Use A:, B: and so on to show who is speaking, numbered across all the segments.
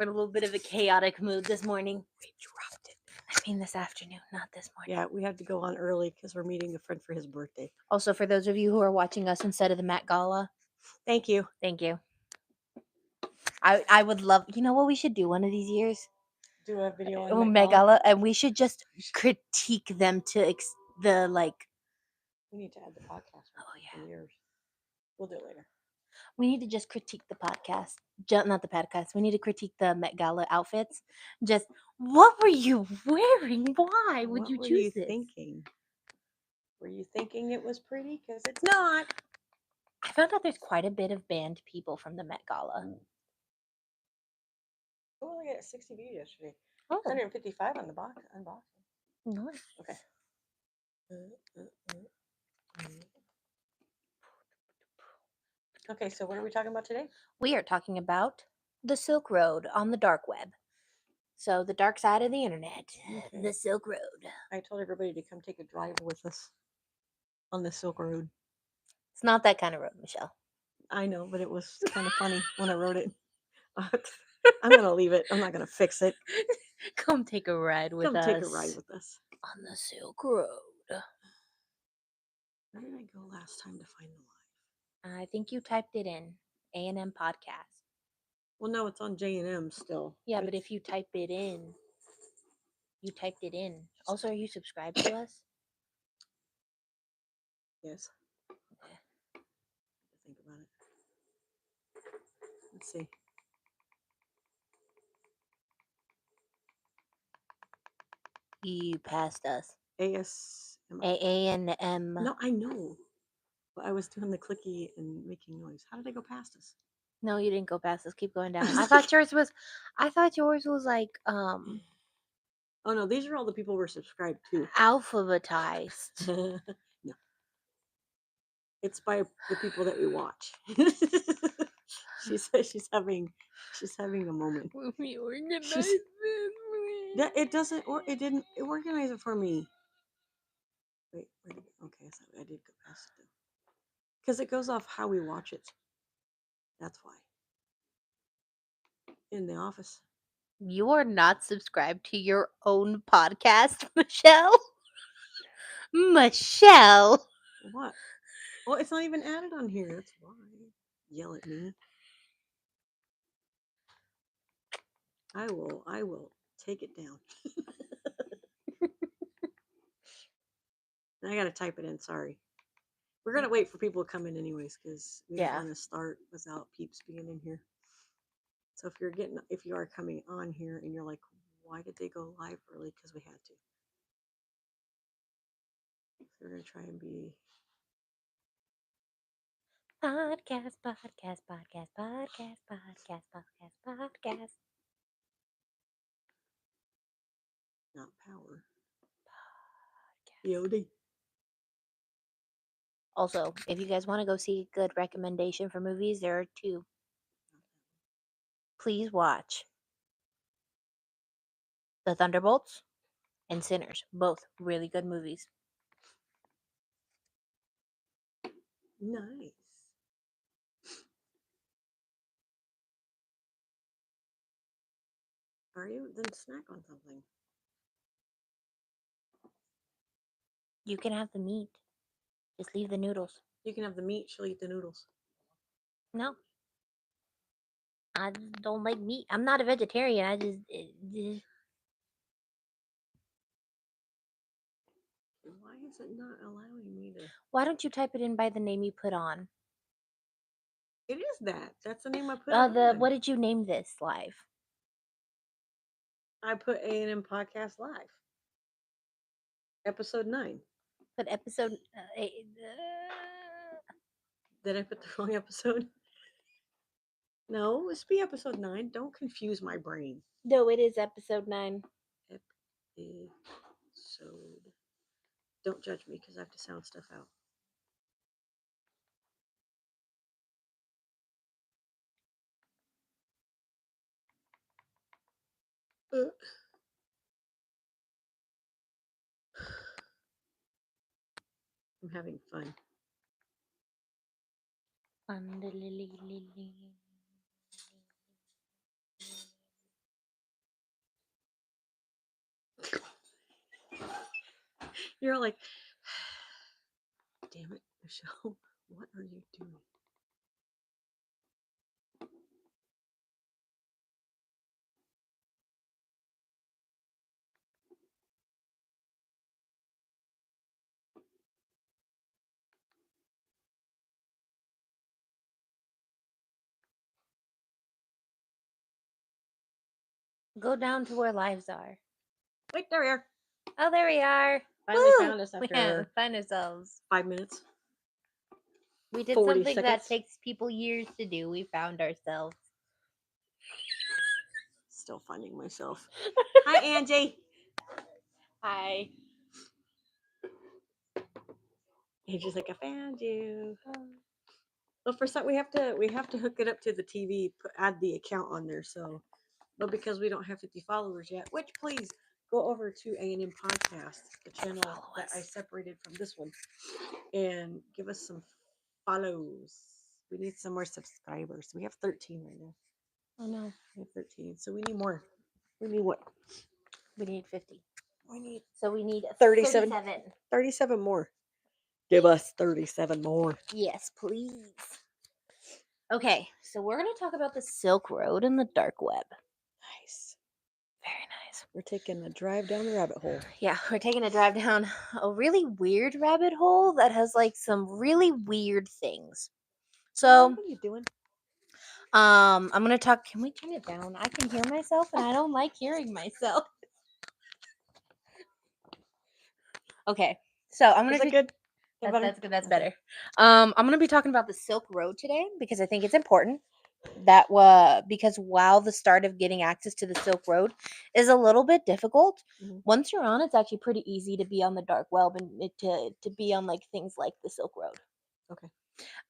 A: We're in a little bit of a chaotic mood this morning. We dropped it. I mean this afternoon, not this morning.
B: Yeah, we had to go on early because we're meeting a friend for his birthday.
A: Also, for those of you who are watching us instead of the Met Gala,
B: Thank you.
A: thank you. I would love, you know what we should do one of these years?
B: Do a video on
A: Met Gala, and we should just critique them to the like.
B: We need to add the podcast.
A: Oh yeah.
B: For years. We'll do it later.
A: We need to just critique the podcast. Not the podcast. We need to critique the Met Gala outfits. Just, what were you wearing? Why would you choose this?
B: Thinking? Were you thinking it was pretty? Because it's not.
A: I found out there's quite a bit of banned people from the Met Gala.
B: We only got 60 views yesterday.
A: Oh.
B: 155 on the unboxing.
A: Nice.
B: Okay. Okay, so what are we talking about today?
A: We are talking about the Silk Road on the dark web. So the dark side of the internet, okay. The Silk Road.
B: I told everybody to come take a drive with us on the Silk Road.
A: It's not that kind of road, Michelle.
B: I know, but it was kind of funny when I wrote it. I'm going to leave it. I'm not going to fix it.
A: Come take a ride with us.
B: Come take a ride with us.
A: On the Silk Road.
B: Where did I go last time to find the live?
A: I think you typed it in. J.A.M. podcast.
B: Well, no, it's on J.A.M. still.
A: Yeah, but if you type it in, you typed it in. Also, are you subscribed to us?
B: Yes. Okay. Think about it. Let's see.
A: You passed us.
B: A-S-M-I.
A: A-A-N-M.
B: No, I know. But I was doing the clicky and making noise. How did I go past us?
A: No, you didn't go past us. Keep going down. I thought yours was like
B: Oh no, these are all the people we're subscribed to.
A: Alphabetized.
B: No. It's by the people that we watch. She says she's having a moment.
A: Will we organize this?
B: Yeah, it doesn't, or it didn't organize it for me. Wait, where did it? Okay, so I did go past it though. Because it goes off how we watch it. That's why. In the office.
A: You are not subscribed to your own podcast, Michelle. Michelle.
B: What? Well, it's not even added on here. That's why. Yell at me. I will take it down. I gotta type it in. Sorry. We're gonna wait for people to come in anyways, because we don't want to start without peeps being in here. So if you are coming on here and you're like, why did they go live early? Because we had to. So we're gonna try and be
A: podcast.
B: Not power. BOD.
A: Also, if you guys want to go see a good recommendation for movies, there are two. Please watch The Thunderbolts and Sinners. Both really good movies.
B: Nice. Are you? Then snack on something.
A: You can have the meat. Just leave the noodles.
B: You can have the meat. She'll eat the noodles.
A: No. I don't like meat. I'm not a vegetarian. I just...
B: Why is it not allowing me to?
A: Why don't you type it in by the name you put on?
B: It is that. That's the name I put on.
A: What did you name this live?
B: I put A&M Podcast Live. Episode 9.
A: But episode...
B: Did I put the wrong episode? No, it's be episode 9. Don't confuse my brain.
A: No, it is episode 9.
B: Episode. Don't judge me because I have to sound stuff out. I'm having fun. You're like, damn it, Michelle, what are you doing?
A: Go down to where lives are.
B: Wait, there we are.
A: Oh, there we are.
B: Finally
A: Woo!
B: found us
A: We
B: after
A: find ourselves.
B: 5 minutes.
A: We did
B: 40
A: something
B: seconds.
A: that takes people years to do. We found ourselves.
B: Still finding myself. Hi, Angie.
A: Hi.
B: He's just like, I found you. Well, for some, we have to hook it up to the TV, add the account on there. So, but because we don't have 50 followers yet, which please go over to A&M Podcast, the channel that I separated from this one, and give us some follows. We need some more subscribers. We have 13 right now.
A: Oh no.
B: We have 13, so we need more. We need what?
A: We need 50.
B: We need
A: 37.
B: 37 more. Give us 37 more.
A: Yes, please. Okay, so we're going to talk about the Silk Road and the dark web.
B: Nice.
A: Very nice.
B: We're taking a drive down the rabbit hole.
A: Yeah, we're taking a drive down a really weird rabbit hole that has like some really weird things. So,
B: what are you doing?
A: I'm going to talk. Can we turn it down? I can hear myself and I don't like hearing myself. Okay, so I'm going to.
B: Is that good?
A: That's good. That's better. I'm going to be talking about the Silk Road today because I think it's important. Because while the start of getting access to the Silk Road is a little bit difficult, once you're on, it's actually pretty easy to be on the dark web and to be on like things like the Silk Road.
B: Okay.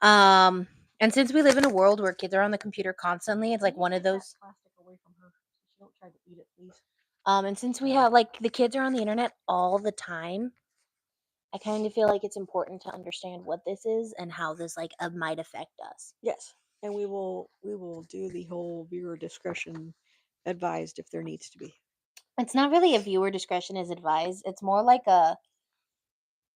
A: And since we live in a world where kids are on the computer constantly, it's like one of those.
B: Plastic away from her. She don't try to eat it, please.
A: And since we have like the kids are on the internet all the time, I kind of feel like it's important to understand what this is and how this like might affect us.
B: Yes, and we will do the whole viewer discretion advised if there needs to be.
A: It's not really a viewer discretion is advised. It's more like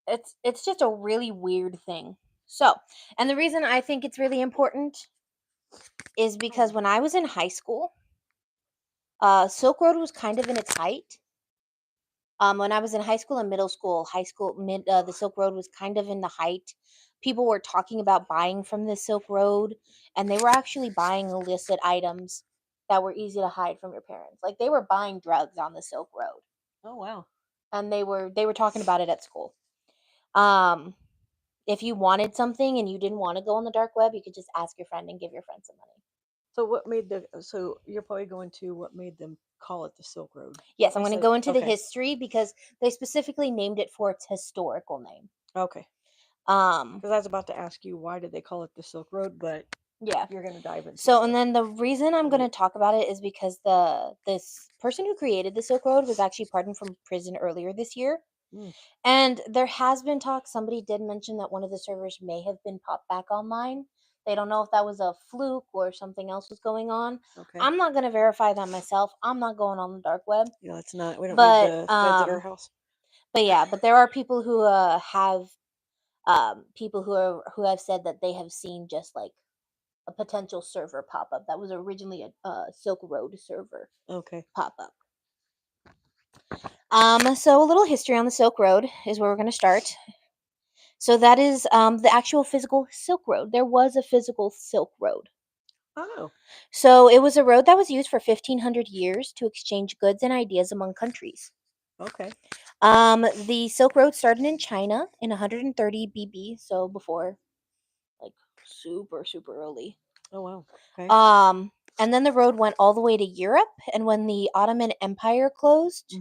A: it's just a really weird thing. So, and the reason I think it's really important is because when I was in high school, Silk Road was kind of in its height. When I was in high school and middle school, the Silk Road was kind of in the height. People were talking about buying from the Silk Road, and they were actually buying illicit items that were easy to hide from your parents. Like they were buying drugs on the Silk Road.
B: Oh wow!
A: And they were talking about it at school. If you wanted something and you didn't want to go on the dark web, you could just ask your friend and give your friend some money.
B: So what made so you're probably going to what made them call it the Silk Road?
A: Yes, I'm going to go into the history because they specifically named it for its historical name.
B: Okay. Because I was about to ask you why did they call it the Silk Road, but
A: yeah,
B: you're going to dive into.
A: So, and then the reason I'm going to talk about it is because this person who created the Silk Road was actually pardoned from prison earlier this year. And there has been talk. Somebody did mention that one of the servers may have been popped back online. They don't know if that was a fluke or something else was going on. Okay. I'm not going to verify that myself. I'm not going on the dark web.
B: Yeah, it's not. We don't need the feds at our house.
A: But yeah, but there are people who have who have said that they have seen just like a potential server pop up that was originally a Silk Road server.
B: Okay.
A: Pop up. So a little history on the Silk Road is where we're going to start. So that is the actual physical Silk Road. There was a physical Silk Road.
B: Oh.
A: So it was a road that was used for 1,500 years to exchange goods and ideas among countries.
B: Okay.
A: The Silk Road started in China in 130 BB, so before, like, super early.
B: Oh wow. Okay.
A: And then the road went all the way to Europe, and when the Ottoman Empire closed,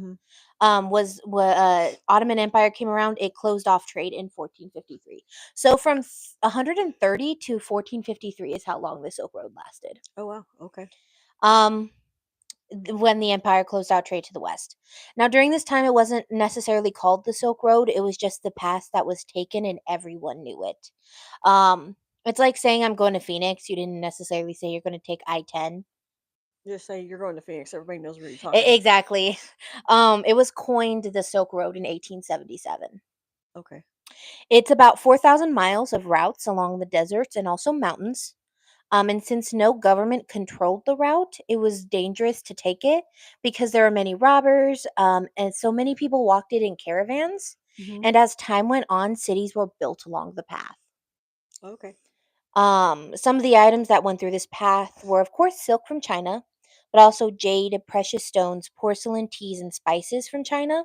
A: Ottoman Empire came around, it closed off trade in 1453. So from 130 to 1453 is how long the Silk Road lasted.
B: Oh wow. Okay.
A: When the empire closed out trade to the west. Now, during this time, it wasn't necessarily called the Silk Road. It was just the path that was taken, and everyone knew it. It's like saying I'm going to Phoenix. You didn't necessarily say you're going to take I-10.
B: Just say you're going to Phoenix. Everybody knows where you're talking about.
A: Exactly. It was coined the Silk Road in 1877.
B: Okay.
A: It's about 4,000 miles of routes along the deserts and also mountains. And since no government controlled the route, it was dangerous to take it because there are many robbers, and so many people walked it in caravans.
B: Mm-hmm.
A: And as time went on, cities were built along the path.
B: Okay.
A: Some of the items that went through this path were, of course, silk from China, but also jade, precious stones, porcelain, teas, and spices from China.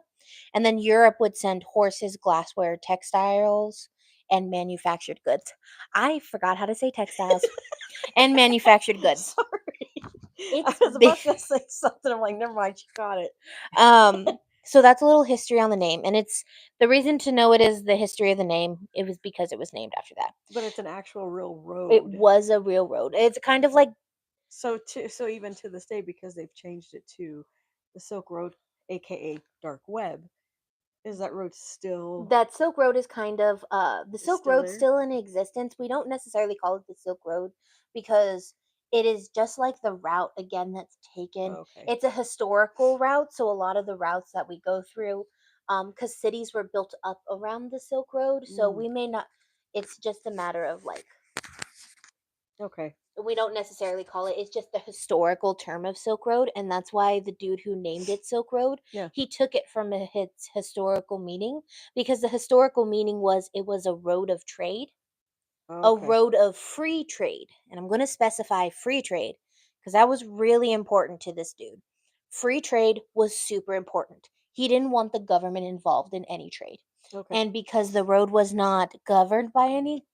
A: And then Europe would send horses, glassware, textiles, and manufactured goods. I forgot how to say textiles and manufactured goods.
B: Sorry. I
A: It's
B: was
A: big.
B: about to say something. I'm like, never mind. You got it.
A: So that's a little history on the name, and it's the reason to know it is the history of the name. It was because it was named after that.
B: But it's an actual real
A: It
B: road.
A: was a real road. It's kind of like
B: So even to this day, because they've changed it to the Silk Road, aka Dark Web, is that road still
A: that Silk Road is kind of the Silk
B: still
A: Road's
B: there?
A: still in existence. We don't necessarily call it the Silk Road because it is just like the route again that's taken.
B: Okay.
A: It's a historical route, so a lot of the routes that we go through, because cities were built up around the Silk Road, so
B: Mm,
A: we may not. It's just a matter of like
B: okay.
A: we don't necessarily call it. It's just the historical term of Silk Road, and that's why the dude who named it Silk Road,
B: Yeah.
A: he took it from its historical meaning because the historical meaning was it was a road of trade, a
B: Okay.
A: road of free trade, and I'm going to specify free trade because that was really important to this dude. Free trade was super important. He didn't want the government involved in any trade,
B: Okay.
A: and because the road was not governed by any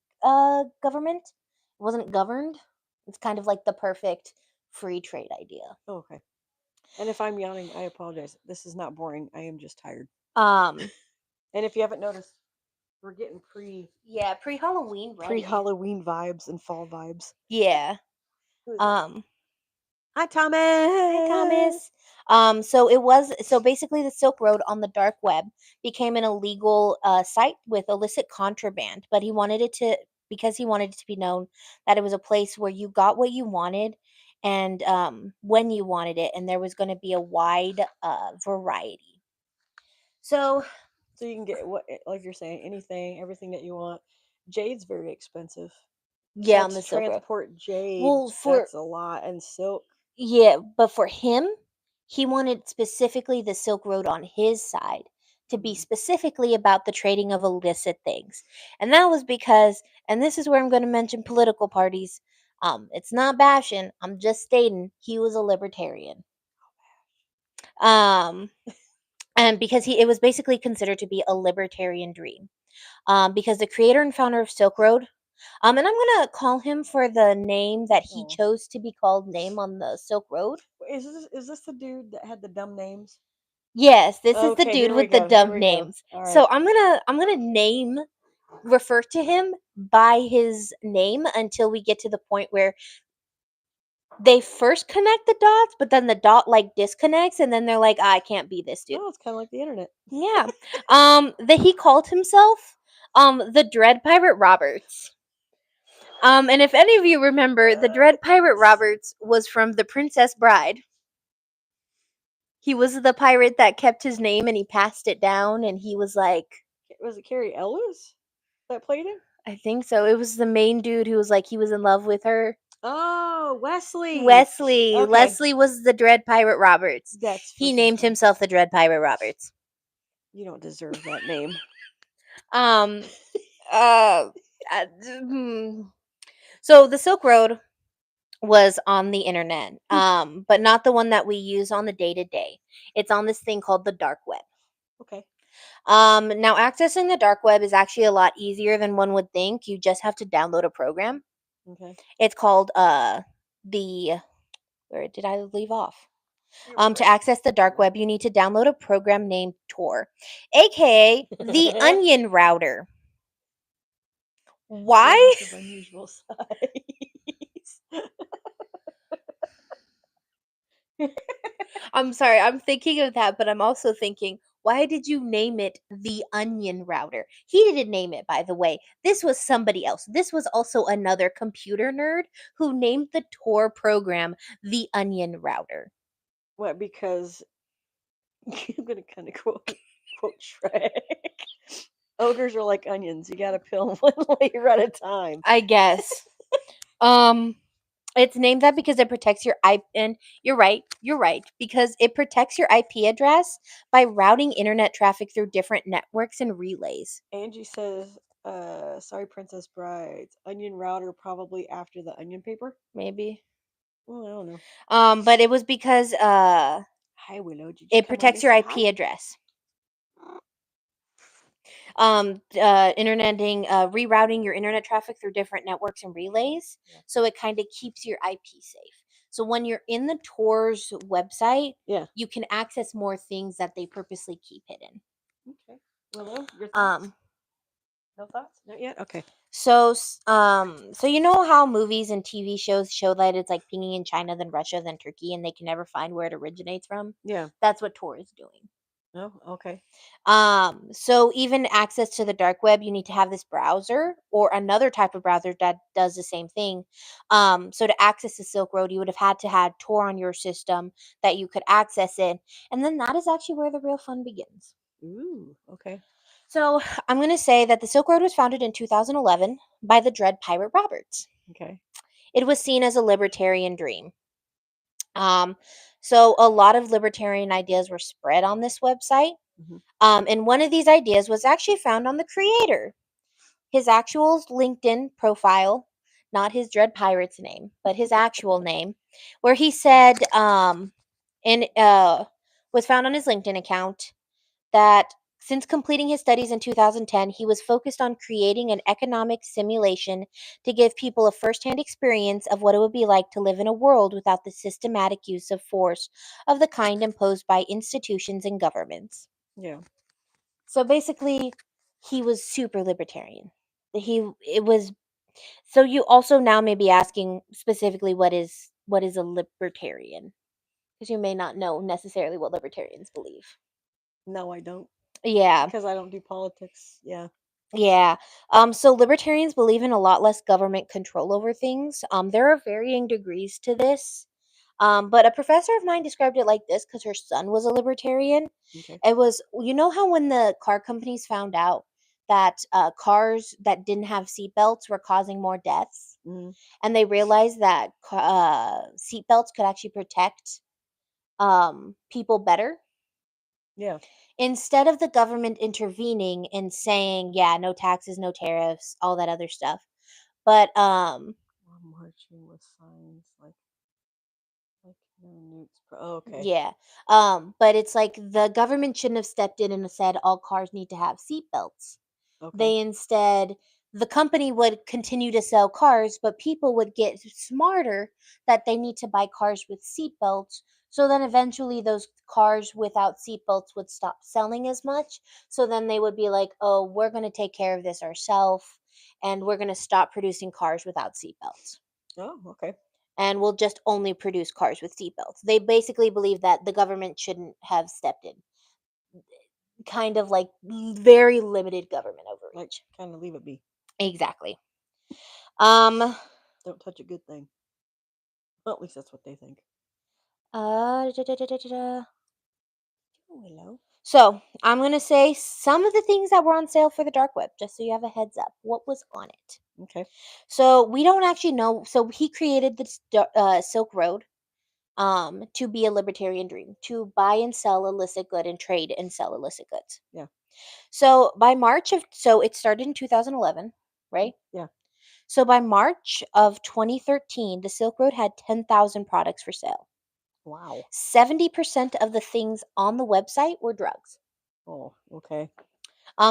A: government, it wasn't governed. It's kind of like the perfect free trade idea.
B: Okay. And if I'm yawning, I apologize. This is not boring. I am just tired.
A: Um,
B: And if you haven't noticed, we're getting
A: yeah, pre-Halloween
B: pre
A: ready.
B: Halloween vibes and fall vibes.
A: Yeah.
B: Who is that?
A: Um,
B: Hi, Thomas.
A: Hi, Thomas. So basically the Silk Road on the dark web became an illegal site with illicit contraband, but he wanted it to because he wanted it to be known that it was a place where you got what you wanted and when you wanted it, and there was going to be a wide variety. So
B: So you can get what, like you're saying, anything, everything that you want. Jade's very expensive.
A: yeah,
B: Like
A: on
B: to
A: the Silk Road.
B: transport jade,
A: Well, for
B: that's a lot. And silk.
A: Yeah, but for him, he wanted specifically the Silk Road on his side to be
B: Mm.
A: specifically about the trading of illicit things. And that was because, and this is where I'm going to mention political parties. It's not bashing, I'm just stating he was a libertarian. Um, and because it was basically considered to be a libertarian dream. Because the creator and founder of Silk Road, and I'm gonna call him for the name that he
B: Oh.
A: chose to be called name on the Silk Road.
B: Is this the dude that had the dumb names?
A: Yes, this is the
B: Okay,
A: dude
B: here we
A: with the
B: go. Here
A: dumb
B: we go.
A: names.
B: All
A: So
B: right.
A: I'm gonna refer to him by his name until we get to the point where they first connect the dots, but then the dot like disconnects, and then they're like, I can't be this dude.
B: Oh, it's kind of like the internet.
A: Yeah. That he called himself the Dread Pirate Roberts. And if any of you remember, the Dread Pirate Roberts was from The Princess Bride. He was the pirate that kept his name and he passed it down, and he was like,
B: Was it Carrie Ellis that played him?
A: I think so. It was the main dude who was like he was in love with her.
B: Oh, Wesley.
A: Wesley.
B: Okay,
A: Leslie was the Dread Pirate Roberts.
B: that's
A: He
B: freaking
A: named
B: funny.
A: himself the Dread Pirate Roberts.
B: You don't deserve that name.
A: Um uh, hmm. So the Silk Road was on the internet. But not the one that we use on the day to day. It's on this thing called the dark web.
B: Okay.
A: Now accessing the dark web is actually a lot easier than one would think. You just have to download a program.
B: Okay.
A: It's called the where did I leave off?
B: You were
A: To
B: right.
A: access the dark web, you need to download a program named Tor, aka the Onion Router.
B: What
A: Why?
B: else of unusual size?
A: I'm sorry, I'm thinking of that, but I'm also thinking, Why did you name it the Onion Router? He didn't name it, by the way. This was somebody else. This was also another computer nerd who named the Tor program the Onion Router.
B: What? Because I'm gonna kind of quote Shrek. Ogres are like onions. You gotta peel them one layer at a time.
A: I guess. Um it's named that because it protects your IP, and you're right, because it protects your IP address by routing internet traffic through different networks and relays.
B: Angie says, sorry, Princess Brides. Onion router probably after the onion paper.
A: Maybe.
B: Well, I don't know.
A: But it was because
B: Hi, Willow. Did you
A: it
B: come on
A: protects
B: to
A: your
B: say
A: IP
B: hi?
A: address. Interneting, rerouting your internet traffic through different networks and relays,
B: Yeah.
A: so it kind of keeps your IP safe. So when you're in the Tor's website,
B: Yeah.
A: you can access more things that they purposely keep hidden.
B: Okay. Willow, your thoughts?
A: Um,
B: No thoughts? Not yet. Okay.
A: so you know how movies and TV shows show that it's like pinging in China, then Russia, then Turkey, and they can never find where it originates from?
B: Yeah.
A: That's what Tor is doing.
B: Oh, okay.
A: So even access to the dark web, you need to have this browser or another type of browser that does the same thing. So to access the Silk Road, you would have had to have Tor on your system that you could access it, and then that is actually where the real fun begins.
B: Ooh. Okay.
A: So I'm going to say that the Silk Road was founded in 2011 by the Dread Pirate Roberts.
B: Okay.
A: It was seen as a libertarian dream. Um, so a lot of libertarian ideas were spread on this website.
B: Mm-hmm.
A: And one of these ideas was actually found on the creator. His actual LinkedIn profile, not his Dread Pirates name, but his actual name, where he said, and was found on his LinkedIn account that since completing his studies in 2010, he was focused on creating an economic simulation to give people a firsthand experience of what it would be like to live in a world without the systematic use of force of the kind imposed by institutions and governments.
B: Yeah.
A: So basically, he was super libertarian. It was so you also now may be asking specifically what is a libertarian, because you may not know necessarily what libertarians believe.
B: No, I don't.
A: Yeah.
B: Because I don't do politics. Yeah.
A: Yeah. So libertarians believe in a lot less government control over things. There are varying degrees to this. But a professor of mine described it like this because her son was a libertarian.
B: Okay.
A: It was, you know, how when the car companies found out that cars that didn't have seatbelts were causing more deaths,
B: Mm-hmm.
A: and they realized that seatbelts could actually protect people better.
B: Yeah.
A: Instead of the government intervening and saying, yeah, no taxes, no tariffs, all that other stuff. But
B: Or marching with signs like no newts. Oh, okay.
A: yeah. But it's like the government shouldn't have stepped in and said all cars need to have seatbelts.
B: Okay.
A: They instead, the company would continue to sell cars, but people would get smarter that they need to buy cars with seatbelts. So then eventually those cars without seatbelts would stop selling as much. So then they would be like, oh, we're going to take care of this ourselves, and we're going to stop producing cars without seatbelts.
B: Oh, okay.
A: And we'll just only produce cars with seatbelts. They basically believe that the government shouldn't have stepped in. Kind of like very limited government
B: Like,
A: overreach.
B: kind of leave it be.
A: Exactly. Um,
B: Don't touch a good thing. Well, at least that's what they think.
A: da, da, da, da, da, da.
B: Oh, hello.
A: So I'm gonna say some of the things that were on sale for the dark web, just so you have a heads up. What was on it?
B: Okay.
A: So we don't actually know. So he created this Silk Road, to be a libertarian dream, to buy and sell illicit good and trade and sell illicit goods.
B: Yeah.
A: So by March of, so it started in 2011, right?
B: Yeah.
A: So by March of 2013, the Silk Road had 10,000 products for sale.
B: Wow.
A: 70% of the things on the website were drugs.
B: Oh, okay.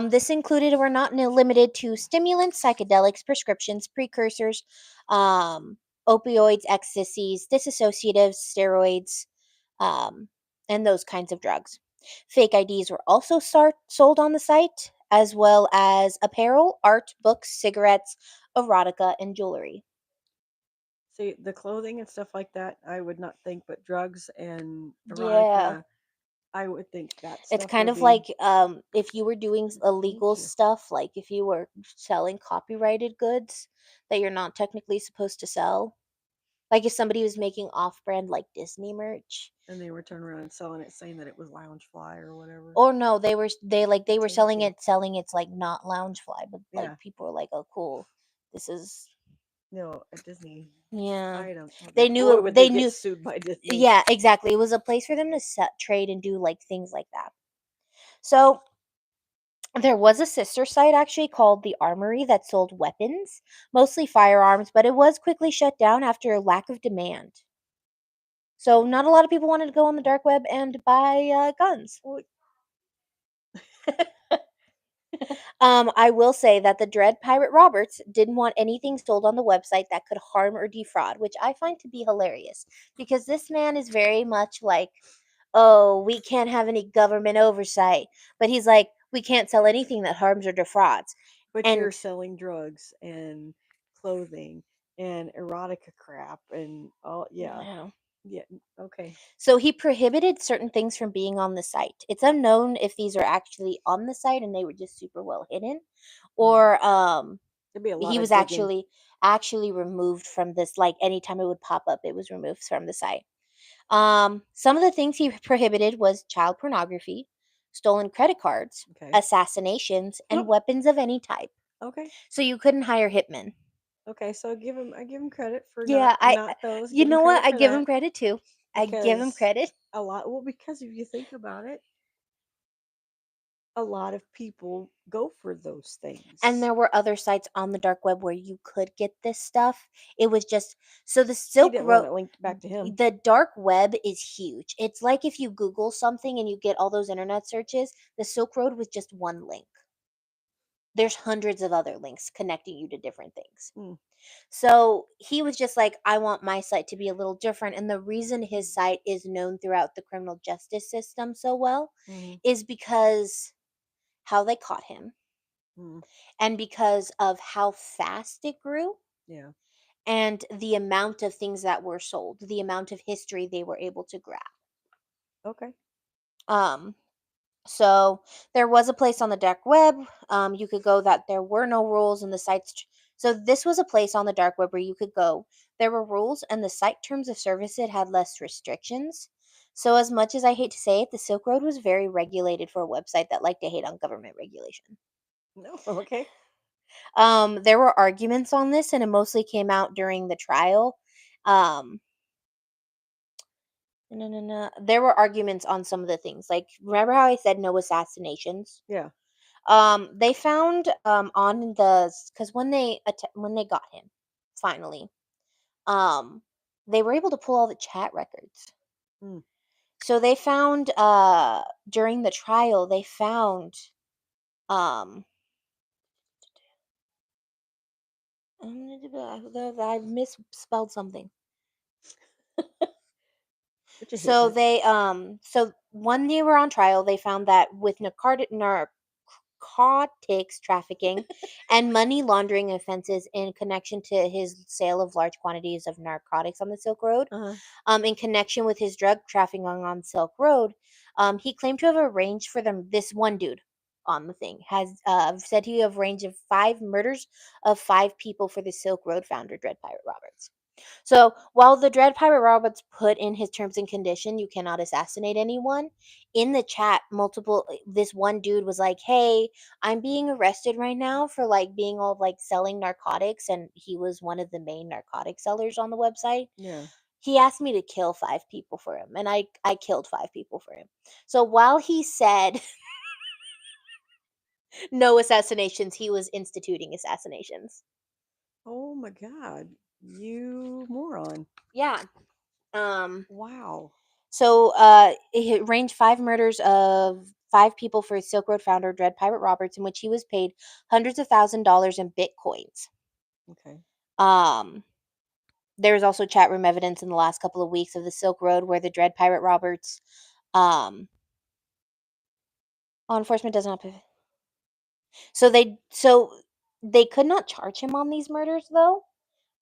A: This included, or not limited to, stimulants, psychedelics, prescriptions, precursors, um, opioids, ecstasies, dissociatives, steroids, um, and those kinds of drugs. Fake IDs were also sold on the site, as well as apparel, art, books, cigarettes, erotica, and jewelry.
B: See, the clothing and stuff like that, I would not think, but drugs and
A: Yeah.
B: erotica. I would think that
A: It's
B: stuff
A: kind
B: would
A: of
B: be.
A: like if you were doing illegal
B: Thank you.
A: stuff, like if you were selling copyrighted goods that you're not technically supposed to sell. Like if somebody was making off-brand like Disney merch.
B: And they were turning around and selling it, saying that it was Loungefly or whatever.
A: Or no, they were
B: Thank you.
A: selling it's like not Loungefly, but like
B: Yeah.
A: people were like, "Oh, cool. This is
B: No, a Disney
A: yeah."
B: item. I
A: They
B: bet.
A: knew
B: Boy,
A: it,
B: would they
A: they
B: get
A: knew
B: sued by Disney.
A: yeah, exactly. It was a place for them to trade and do like things like that. So, there was a sister site actually called The Armory that sold weapons, mostly firearms, but it was quickly shut down after a lack of demand. So, not a lot of people wanted to go on the dark web and buy guns.
B: Well,
A: I will say that the Dread Pirate Roberts didn't want anything sold on the website that could harm or defraud, which I find to be hilarious because this man is very much like, oh, we can't have any government oversight. But he's like, we can't sell anything that harms or defrauds.
B: but you're
A: And
B: selling drugs and clothing and erotica crap and all. Yeah.
A: yeah.
B: Yeah. Okay.
A: So he prohibited certain things from being on the site. It's unknown if these are actually on the site and they were just super well hidden,
B: Mm.
A: or
B: There'd be a lot
A: he
B: of
A: was
B: digging.
A: actually removed from this. Like anytime it would pop up, it was removed from the site. Some of the things he prohibited was child pornography, stolen credit cards,
B: Okay.
A: assassinations, and weapons of any type.
B: Okay.
A: So you couldn't hire hitmen.
B: Okay. So give him. I give him credit for
A: Yeah,
B: not those.
A: you
B: Give him
A: know what?
B: credit
A: I
B: for
A: give
B: that
A: him credit too. I give him
B: because
A: credit.
B: a lot. Well, because if you think about it, a lot of people go for those
A: And
B: things.
A: there were other sites on the dark web where you could get this stuff. It was just so the
B: He
A: Silk
B: didn't want
A: Road,
B: it linked back to him.
A: the dark web is huge. It's like if you Google something and you get all those internet searches, the Silk Road was just one link. There's hundreds of other links connecting you to different things.
B: Mm.
A: So he was just like, I want my site to be a little different. And the reason his site is known throughout the criminal justice system so well
B: Mm.
A: is because how they caught him
B: Mm.
A: and because of how fast it grew
B: Yeah.
A: and the amount of things that were sold, the amount of history they were able to grab.
B: Okay.
A: Um, so there was a place on the dark web you could go that there were no rules and the sites. So this was a place on the dark web where you could go. There were rules and the site terms of service it had less restrictions. So as much as I hate to say it, the Silk Road was very regulated for a website that liked to hate on government regulation.
B: No. Okay.
A: There were arguments on this, and it mostly came out during the trial. Um, no, no, no. There were arguments on some of the things. Like, remember how I said no assassinations?
B: Yeah.
A: They found on the because when they got him, finally, um, they were able to pull all the chat records.
B: Mm.
A: So they found during the trial, they found um I misspelled something.
B: But you hit
A: So
B: that.
A: they so when they were on trial, they found that with narcotics trafficking and money laundering offenses in connection to his sale of large quantities of narcotics on the Silk Road,
B: Uh huh.
A: in connection with his drug trafficking on Silk Road, he claimed to have arranged for them. This one dude on the thing has said he have arranged of 5 murders of 5 people for the Silk Road founder, Dread Pirate Roberts. So while the Dread Pirate Roberts put in his terms and condition, you cannot assassinate anyone. In the chat, this one dude was like, "Hey, I'm being arrested right now for like being all like selling narcotics," and he was one of the main narcotic sellers on the website.
B: Yeah.
A: He asked me to kill 5 people for him, and I killed 5 people for him. So while he said no assassinations, he was instituting assassinations.
B: Oh my God. You moron.
A: Yeah. Um.
B: Wow.
A: So it arranged 5 murders of 5 people for Silk Road founder Dread Pirate Roberts, in which he was paid hundreds of $1,000s in bitcoins.
B: Okay.
A: Um, there was also chat room evidence in the last couple of weeks of the Silk Road where the Dread Pirate Roberts, um, law enforcement does not. So they could not charge him on these murders though,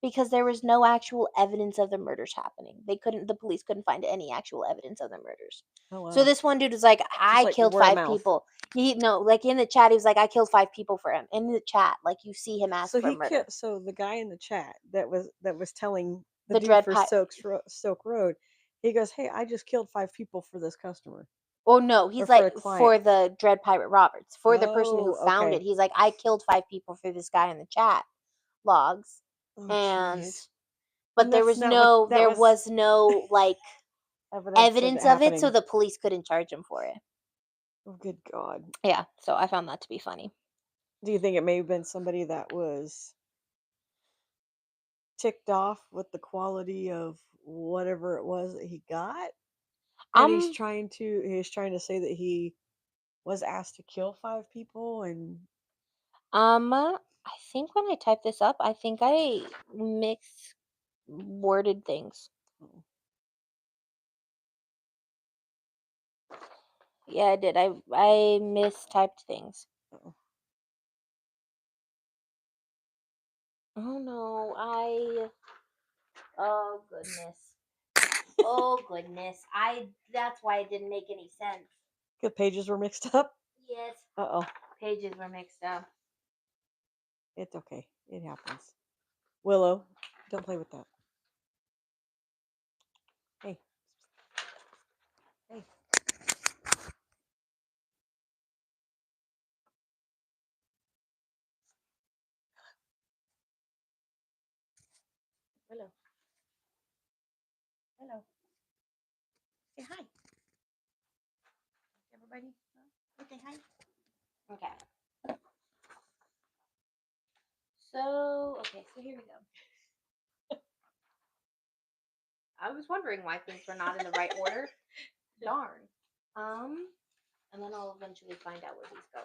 A: because there was no actual evidence of the murders happening. The police couldn't find any actual evidence of the murders.
B: Oh
A: So
B: wow.
A: this one dude was like, I
B: like
A: killed
B: word of
A: 5
B: mouth.
A: people. He no, like in the chat, he was like, I killed 5 people for him. In the chat, like you see him ask
B: So
A: for
B: he
A: murder.
B: killed. So the guy in the chat that was telling the
A: The
B: dude
A: dread
B: for
A: pipe.
B: Silk Road, he goes, "Hey, I just killed 5 people for this customer
A: Oh no,
B: or
A: he's
B: for
A: like
B: a client."
A: for the Dread Pirate Roberts, for the person who
B: Oh,
A: found
B: okay.
A: it. He's like, I killed 5 people for this guy in the chat logs,
B: Oh,
A: and
B: jeez.
A: but
B: And that's not what that
A: there
B: was
A: was no like
B: evidence of it
A: evidence of it, so
B: happening.
A: the police couldn't charge him for it.
B: Oh, good God.
A: Yeah, so I found that to be funny.
B: Do you think it may have been somebody that was ticked off with the quality of whatever it was that he got? And
A: Um,
B: he's trying to say that he was asked to kill 5 people and
A: I think when I typed this up, I think I mixed worded things.
B: oh,
A: Yeah, I did. I mistyped things.
B: oh.
A: Oh no, oh goodness. Oh goodness. That's why it didn't make any sense.
B: The pages were mixed up.
A: Yes,
B: Uh-oh.
A: pages were mixed up.
B: It's okay. It happens. Willow, don't play with that. Hey. Hey. Willow. Hello. Say hi. Everybody. Okay, hi.
A: Okay. So here we go. I was wondering why things were not in the right order. Darn. And then I'll eventually find out where these go.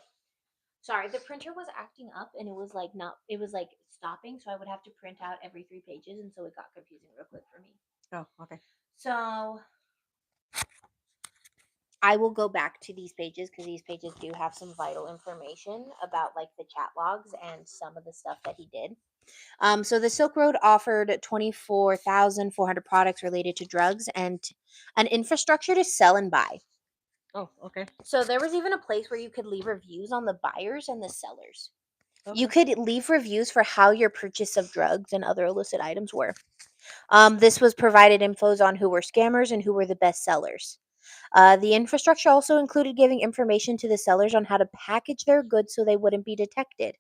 A: Sorry, the printer was acting up and it was like stopping, so I would have to print out every 3 pages, and so it got confusing real quick for me.
B: Oh, okay.
A: So I will go back to these pages because these pages do have some vital information about like the chat logs and some of the stuff that he did. So the Silk Road offered 24,400 products related to drugs and an infrastructure to sell and buy.
B: Oh, okay.
A: So there was even a place where you could leave reviews on the buyers and the sellers.
B: Okay.
A: You could leave reviews for how your purchase of drugs and other illicit items were. This was provided infos on who were scammers and who were the best sellers. The infrastructure also included giving information to the sellers on how to package their goods so they wouldn't be detected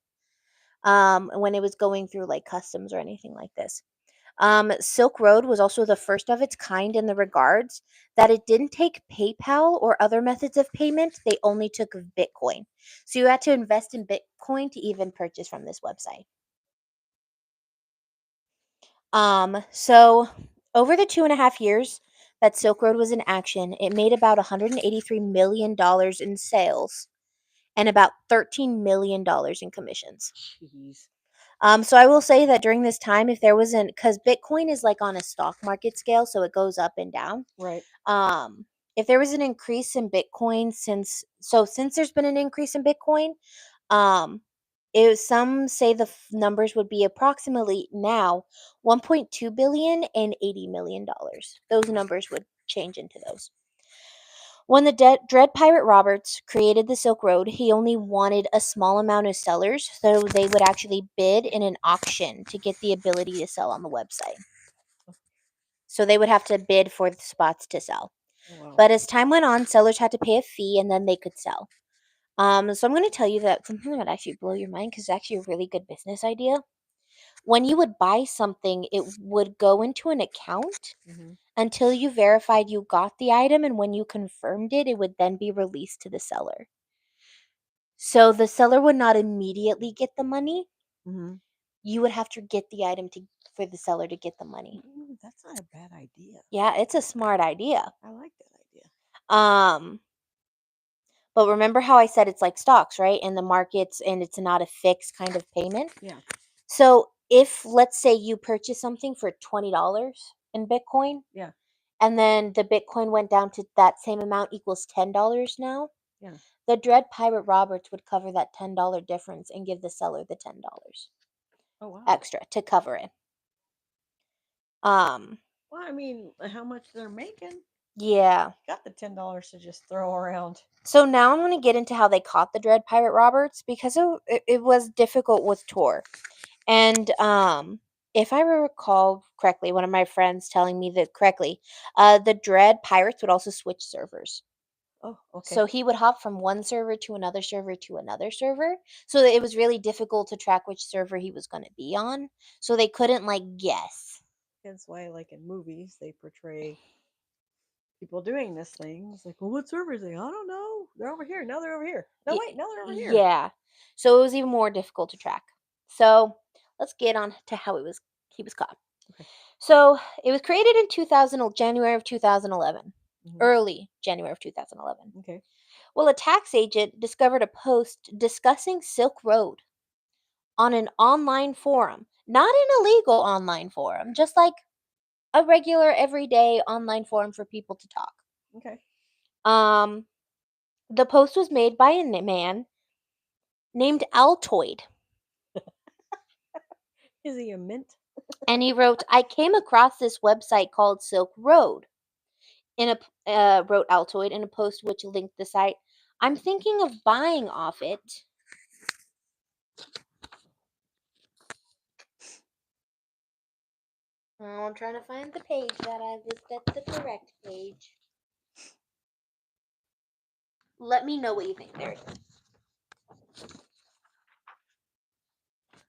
A: when it was going through like customs or anything like this. Silk Road was also the first of its kind in the regards that it didn't take PayPal or other methods of payment. They only took Bitcoin. So you had to invest in Bitcoin to even purchase from this website. So over the 2.5 years that Silk Road was in action, it made about $183 million in sales and about $13 million in commissions.
B: Jeez.
A: So I will say that during this time, if there wasn't, because Bitcoin is like on a stock market scale, so it goes up and down.
B: Right.
A: Um, if there was an increase in Bitcoin since there's been an increase in Bitcoin, um, some say the numbers would be approximately now 1.2 billion and $80 million. Those numbers would change into those. When the Dread Pirate Roberts created the Silk Road, he only wanted a small amount of sellers, so they would actually bid in an auction to get the ability to sell on the website. So they would have to bid for the spots to sell.
B: Oh, wow.
A: But as time went on, sellers had to pay a fee and then they could sell. So I'm going to tell you that something that would actually blow your mind because it's actually a really good business idea. When you would buy something, it would go into an account
B: Mm-hmm.
A: until you verified you got the item, and when you confirmed it, it would then be released to the seller. So the seller would not immediately get the money.
B: Mm-hmm.
A: You would have to get the item for the seller to get the money.
B: Ooh, that's not a bad idea.
A: Yeah, it's a smart idea.
B: I like that idea.
A: Um, but remember how I said it's like stocks, right? In the markets, and it's not a fixed kind of payment.
B: Yeah.
A: So if let's say you purchase something for $20 in Bitcoin,
B: Yeah.
A: and then the Bitcoin went down to that same amount equals $10 now,
B: Yeah.
A: the Dread Pirate Roberts would cover that $10 difference and give the seller the $10
B: Oh, wow.
A: extra to cover it. Um,
B: Well, I mean, how much they're making?
A: yeah.
B: Got the $10 to just throw around.
A: So now I'm going to get into how they caught the Dread Pirate Roberts because it was difficult with Tor. And if I recall correctly, one of my friends telling me that correctly, the Dread Pirates would also switch servers.
B: Oh, okay.
A: So he would hop from one server to another server to another server. So that it was really difficult to track which server he was going to be on. So they couldn't like guess.
B: That's why, like in movies, they portray people doing this thing. It's like, well, what server is they? I don't know. They're over here. Now they're over here. No,
A: Y-
B: wait, now they're over here.
A: Yeah. So it was even more difficult to track. So let's get on to how he was caught.
B: Okay.
A: So it was created in January of 2011.
B: Mhm.
A: Early January of 2011.
B: Okay.
A: Well, a tax agent discovered a post discussing Silk Road on an online forum. Not an illegal online forum, just like a regular everyday online forum for people to talk.
B: Okay.
A: Um the post was made by a man named Altoid.
B: Is he a mint?
A: And he wrote, I came across this website called Silk Road. Wrote Altoid in a post which linked the site. I'm thinking of buying off it. Oh, I'm trying to find the page that I looked at the correct page. Let me know what you think. There it is.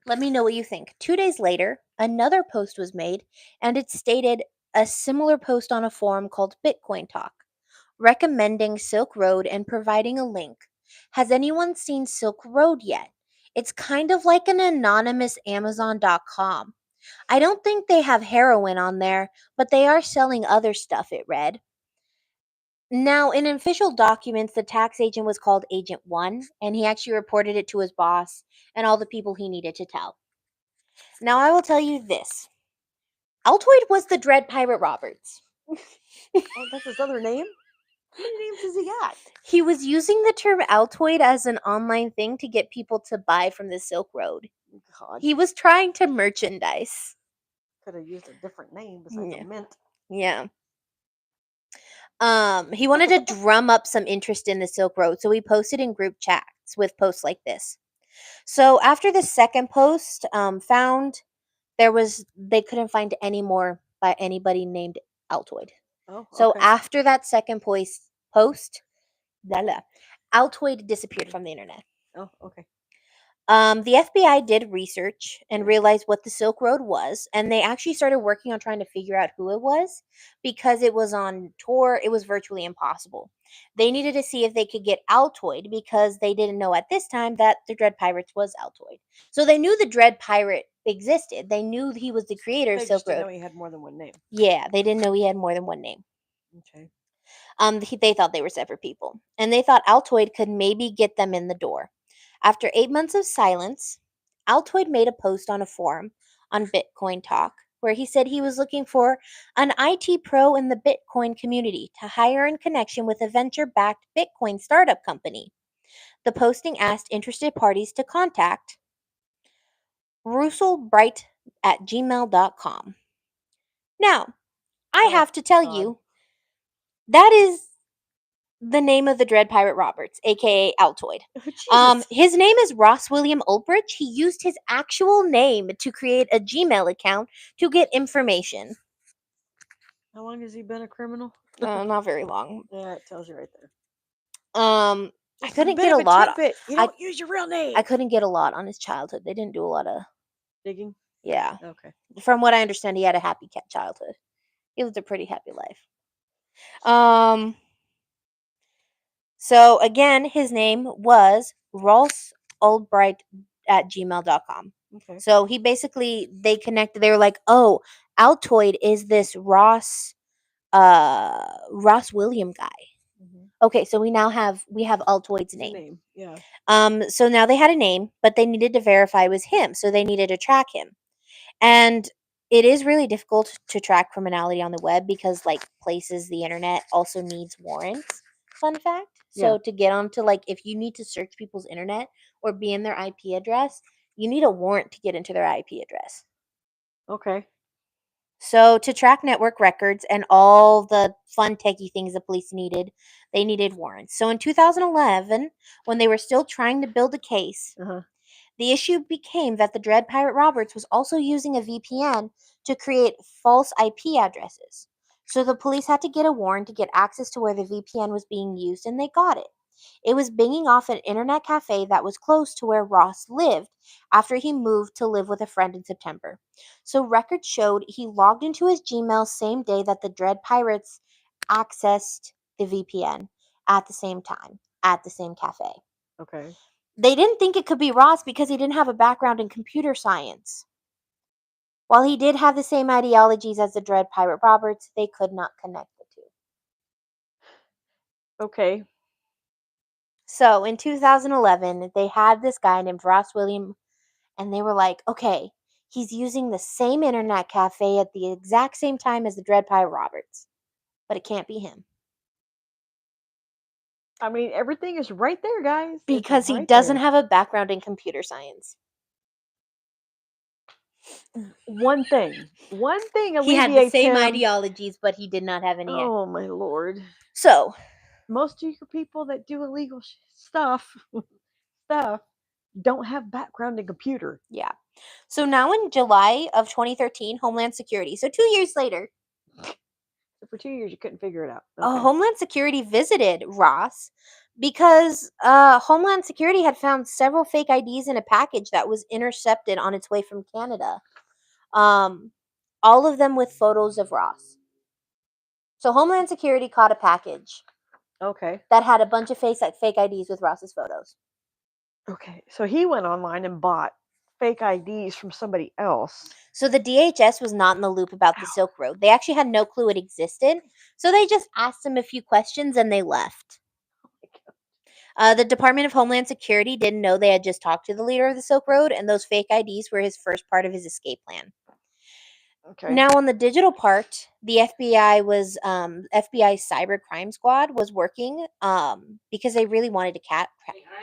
A: Let me know what you think. 2 days later, another post was made, and it stated a similar post on a forum called Bitcoin Talk, recommending Silk Road and providing a link. Has anyone seen Silk Road yet? It's kind of like an anonymous Amazon.com. I don't think they have heroin on there, but they are selling other stuff, it read. Now, in official documents, the tax agent was called Agent 1, and he actually reported it to his boss and all the people he needed to tell. Now, I will tell you this. Altoid was the Dread Pirate Roberts.
B: Oh, that's his other name? How many names has he got?
A: He was using the term Altoid as an online thing to get people to buy from the Silk Road.
B: God.
A: He was trying to merchandise.
B: Could have used a different name besides
A: Yeah.
B: a mint.
A: Yeah. He wanted to drum up some interest in the Silk Road, so he posted in group chats with posts like this. So after the second post, found they couldn't find any more by anybody named Altoid.
B: Oh,
A: So
B: okay.
A: after that second post, blah, blah, Altoid disappeared from the internet.
B: Oh, okay.
A: The FBI did research and
B: Yeah.
A: realized what the Silk Road was, and they actually started working on trying to figure out who it was because it was on tour. It was virtually impossible. They needed to see if they could get Altoid because they didn't know at this time that the Dread Pirates was Altoid. So they knew the Dread Pirate existed. They knew he was the creator of
B: They
A: Silk
B: just didn't
A: Road.
B: know he had more than one name.
A: Yeah, they didn't know he had more than one name.
B: Okay.
A: They thought they were separate people, and they thought Altoid could maybe get them in the door. After 8 months of silence, Altoid made a post on a forum on Bitcoin Talk where he said he was looking for an IT pro in the Bitcoin community to hire in connection with a venture backed Bitcoin startup company. The posting asked interested parties to contact russellbright at gmail.com. Now, I
B: Oh,
A: have to tell
B: God.
A: you, that is the name of the Dread Pirate Roberts, aka Altoid.
B: Oh, Jesus.
A: His name is Ross William Ulbridge. He used his actual name to create a Gmail account to get information.
B: How long has he been a criminal?
A: Not very long.
B: Yeah, it tells you right there.
A: I
B: Just
A: couldn't
B: bit
A: get
B: of
A: a
B: a
A: lot.
B: tidbit. You
A: I
B: don't use your real name.
A: I couldn't get a lot on his childhood. They didn't do a lot of.
B: Digging.
A: Yeah.
B: Okay.
A: From what I understand, he had a happy childhood. He lived a pretty happy life. Um. So again, his name was Ross Albright at gmail.com.
B: Okay.
A: So he basically they connected. They were like, "Oh, Altoid is this Ross William guy."
B: Mm-hmm.
A: Okay, so we have Altoid's
B: It's a
A: name.
B: name. Yeah.
A: So now they had a name, but they needed to verify it was him. So they needed to track him. And it is really difficult to track criminality on the web because like places the internet also needs warrants. Fun fact.
B: Yeah.
A: So to get onto like if you need to search people's internet or be in their IP address, you need a warrant to get into their IP address.
B: Okay.
A: So, to track network records and all the fun techie things the police needed, they needed warrants. So, in 2011, when they were still trying to build a case,
B: Uh-huh.
A: the issue became that the Dread Pirate Roberts was also using a VPN to create false IP addresses. So, the police had to get a warrant to get access to where the VPN was being used, and they got it. It was binging off an internet cafe that was close to where Ross lived after he moved to live with a friend in September. So records showed he logged into his Gmail same day that the Dread Pirates accessed the VPN at the same time at the same cafe.
B: Okay.
A: They didn't think it could be Ross because he didn't have a background in computer science. While he did have the same ideologies as the Dread Pirate Roberts, they could not connect the two.
B: Okay.
A: So in 2011, they had this guy named Ross William, and they were like, okay, he's using the same internet cafe at the exact same time as the Dread Pirate Roberts, but it can't be him
B: I mean, everything is right there, guys. It's
A: because he
B: right
A: doesn't
B: there.
A: have a background in computer science.
B: One thing. One thing
A: He had the
B: alleviates
A: same
B: him.
A: ideologies, but he did not have any.
B: Oh my lord.
A: So,
B: Most of your people that do illegal stuff stuff don't have background in computer.
A: yeah. So now in July of 2013, Homeland Security, so 2 years later,
B: So for 2 years, you couldn't figure it out. Okay.
A: Homeland Security visited Ross because Homeland Security had found several fake IDs in a package that was intercepted on its way from Canada. Um, all of them with photos of Ross. So Homeland Security caught a package
B: Okay.
A: that had a bunch of fake IDs with Ross's photos.
B: Okay. So he went online and bought fake IDs from somebody else.
A: So the DHS was not in the loop about the
B: Ow.
A: Silk Road. They actually had no clue it existed. So they just asked him a few questions and they left. The Department of Homeland Security didn't know they had just talked to the leader of the Silk Road, and those fake IDs were his first part of his escape plan.
B: Okay.
A: Now, on the digital part, the FBI Cyber Crime Squad was working because they really wanted to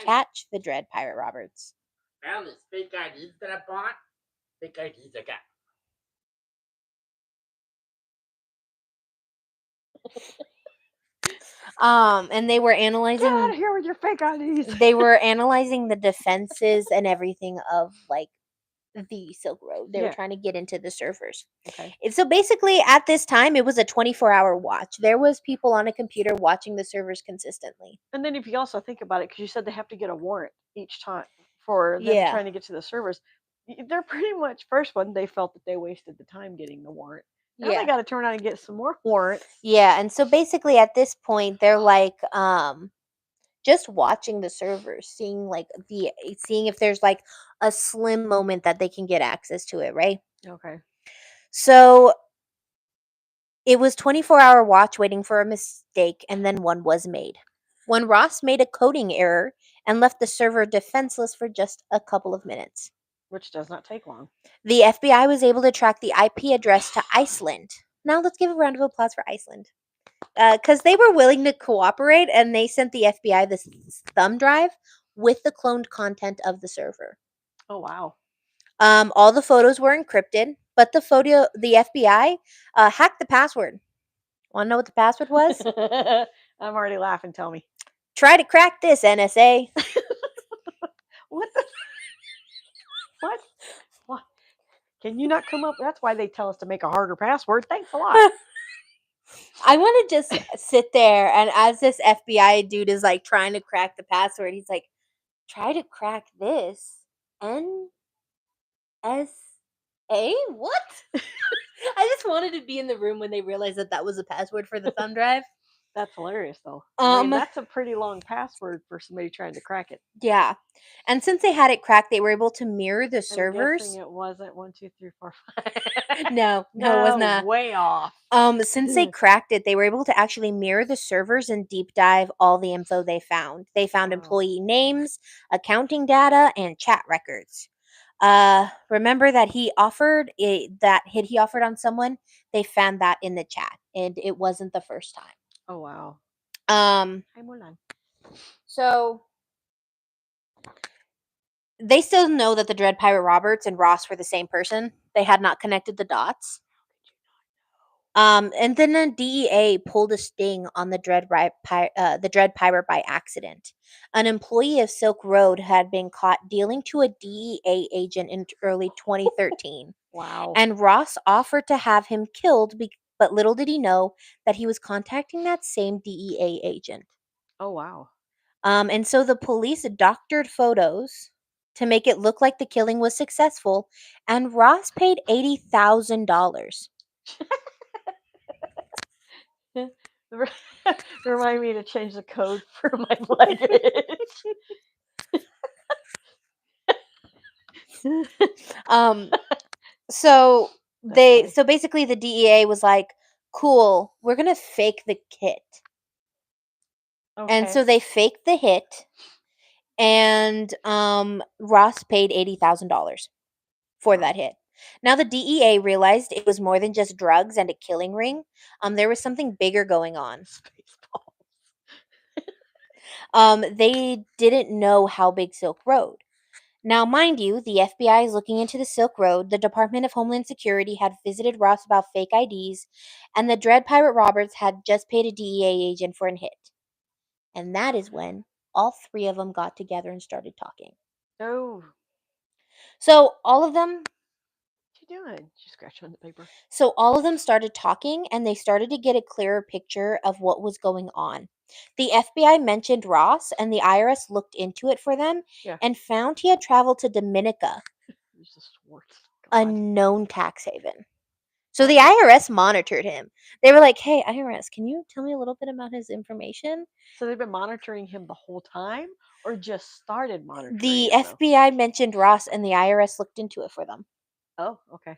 A: catch the Dread Pirate Roberts.
C: Found this fake IDs that I bought. Fake IDs I got.
A: And they were
B: Get out of
A: analyzing.
B: here with your fake IDs.
A: They were analyzing the defenses and everything of like the Silk Road. They were
B: Yeah.
A: trying to get into the servers.
B: Okay.
A: So basically, at this time, it was a 24-hour watch. There was people on a computer watching the servers consistently.
B: And then if you also think about it, because you said they have to get a warrant each time for them
A: Yeah.
B: trying to get to the servers, they're pretty much first one. They felt that they wasted the time getting the warrant. Now
A: Yeah.
B: they got to turn around and get some more warrants.
A: Yeah, and so basically at this point they're like just watching the servers, seeing if there's like a slim moment that they can get access to it, right?
B: Okay.
A: So it was 24-hour watch waiting for a mistake and then one was made. When Ross made a coding error and left the server defenseless for just a couple of minutes.
B: Which does not take long.
A: The FBI was able to track the IP address to Iceland. Now let's give a round of applause for Iceland. Because they were willing to cooperate and they sent the FBI this thumb drive with the cloned content of the server.
B: Oh wow.
A: All the photos were encrypted, but the FBI hacked the password. Want to know what the password was?
B: I'm already laughing. Tell me.
A: Try to crack this, NSA.
B: What the? What? What? Can you not come up? That's why they tell us to make a harder password. Thanks a lot.
A: I want to just sit there and as this FBI dude is like trying to crack the password, he's like, try to crack this. NSA? What? I just wanted to be in the room when they realized that was a password for the thumb drive.
B: That's hilarious, though. I mean,
A: Um,
B: that's a pretty long password for somebody trying to crack it.
A: Yeah. And since they had it cracked, they were able to mirror the
B: I'm
A: servers.
B: guessing it wasn't 1, 2, 3, 4, 5.
A: No, it was not.
B: Way off.
A: Since they cracked it, they were able to actually mirror the servers and deep dive all the info they found. They found
B: Wow.
A: employee names, accounting data, and chat records. Remember that he offered on someone. They found that in the chat, and it wasn't the first time.
B: Oh wow.
A: Hi,
B: Mulan.
A: So they still know that the Dread Pirate Roberts and Ross were the same person. They had not connected the dots. And then the DEA pulled a sting on the Dread Pirate by accident. An employee of Silk Road had been caught dealing to a DEA agent in early 2013,
B: Wow.
A: and Ross offered to have him killed, but little did he know that he was contacting that same DEA agent.
B: Oh wow.
A: And so the police doctored photos to make it look like the killing was successful, and Ross paid $80,000.
B: Remind me to change the code for my luggage.
A: um so
B: That's funny.
A: so basically the DEA was like, "Cool, we're going to fake the hit." And
B: Okay.
A: so they faked the hit, and Ross paid $80,000 for
B: Wow.
A: that hit. Now the DEA realized it was more than just drugs and a killing ring. There was something bigger going on.
B: Spaceballs.
A: They didn't know how big Silk Road. Now, mind you, the FBI is looking into the Silk Road. The Department of Homeland Security had visited Ross about fake IDs, and the Dread Pirate Roberts had just paid a DEA agent for a hit. And that is when all three of them got together and started talking.
B: Oh,
A: So all of them
B: what you doing? She scratched on the paper.
A: So all of them started talking, and they started to get a clearer picture of what was going on. The FBI mentioned Ross, and the IRS looked into it for them
B: Yeah.
A: and found he had traveled to Dominica,
B: There's the Swartz.
A: a
B: God.
A: known tax haven. So the
B: Oh.
A: IRS monitored him. They were like, "Hey, IRS, can you tell me a little bit about his information?"
B: So they've been monitoring him the whole time, or just started monitoring
A: The
B: him though?
A: FBI mentioned Ross, and the IRS looked into it for them.
B: Oh, okay.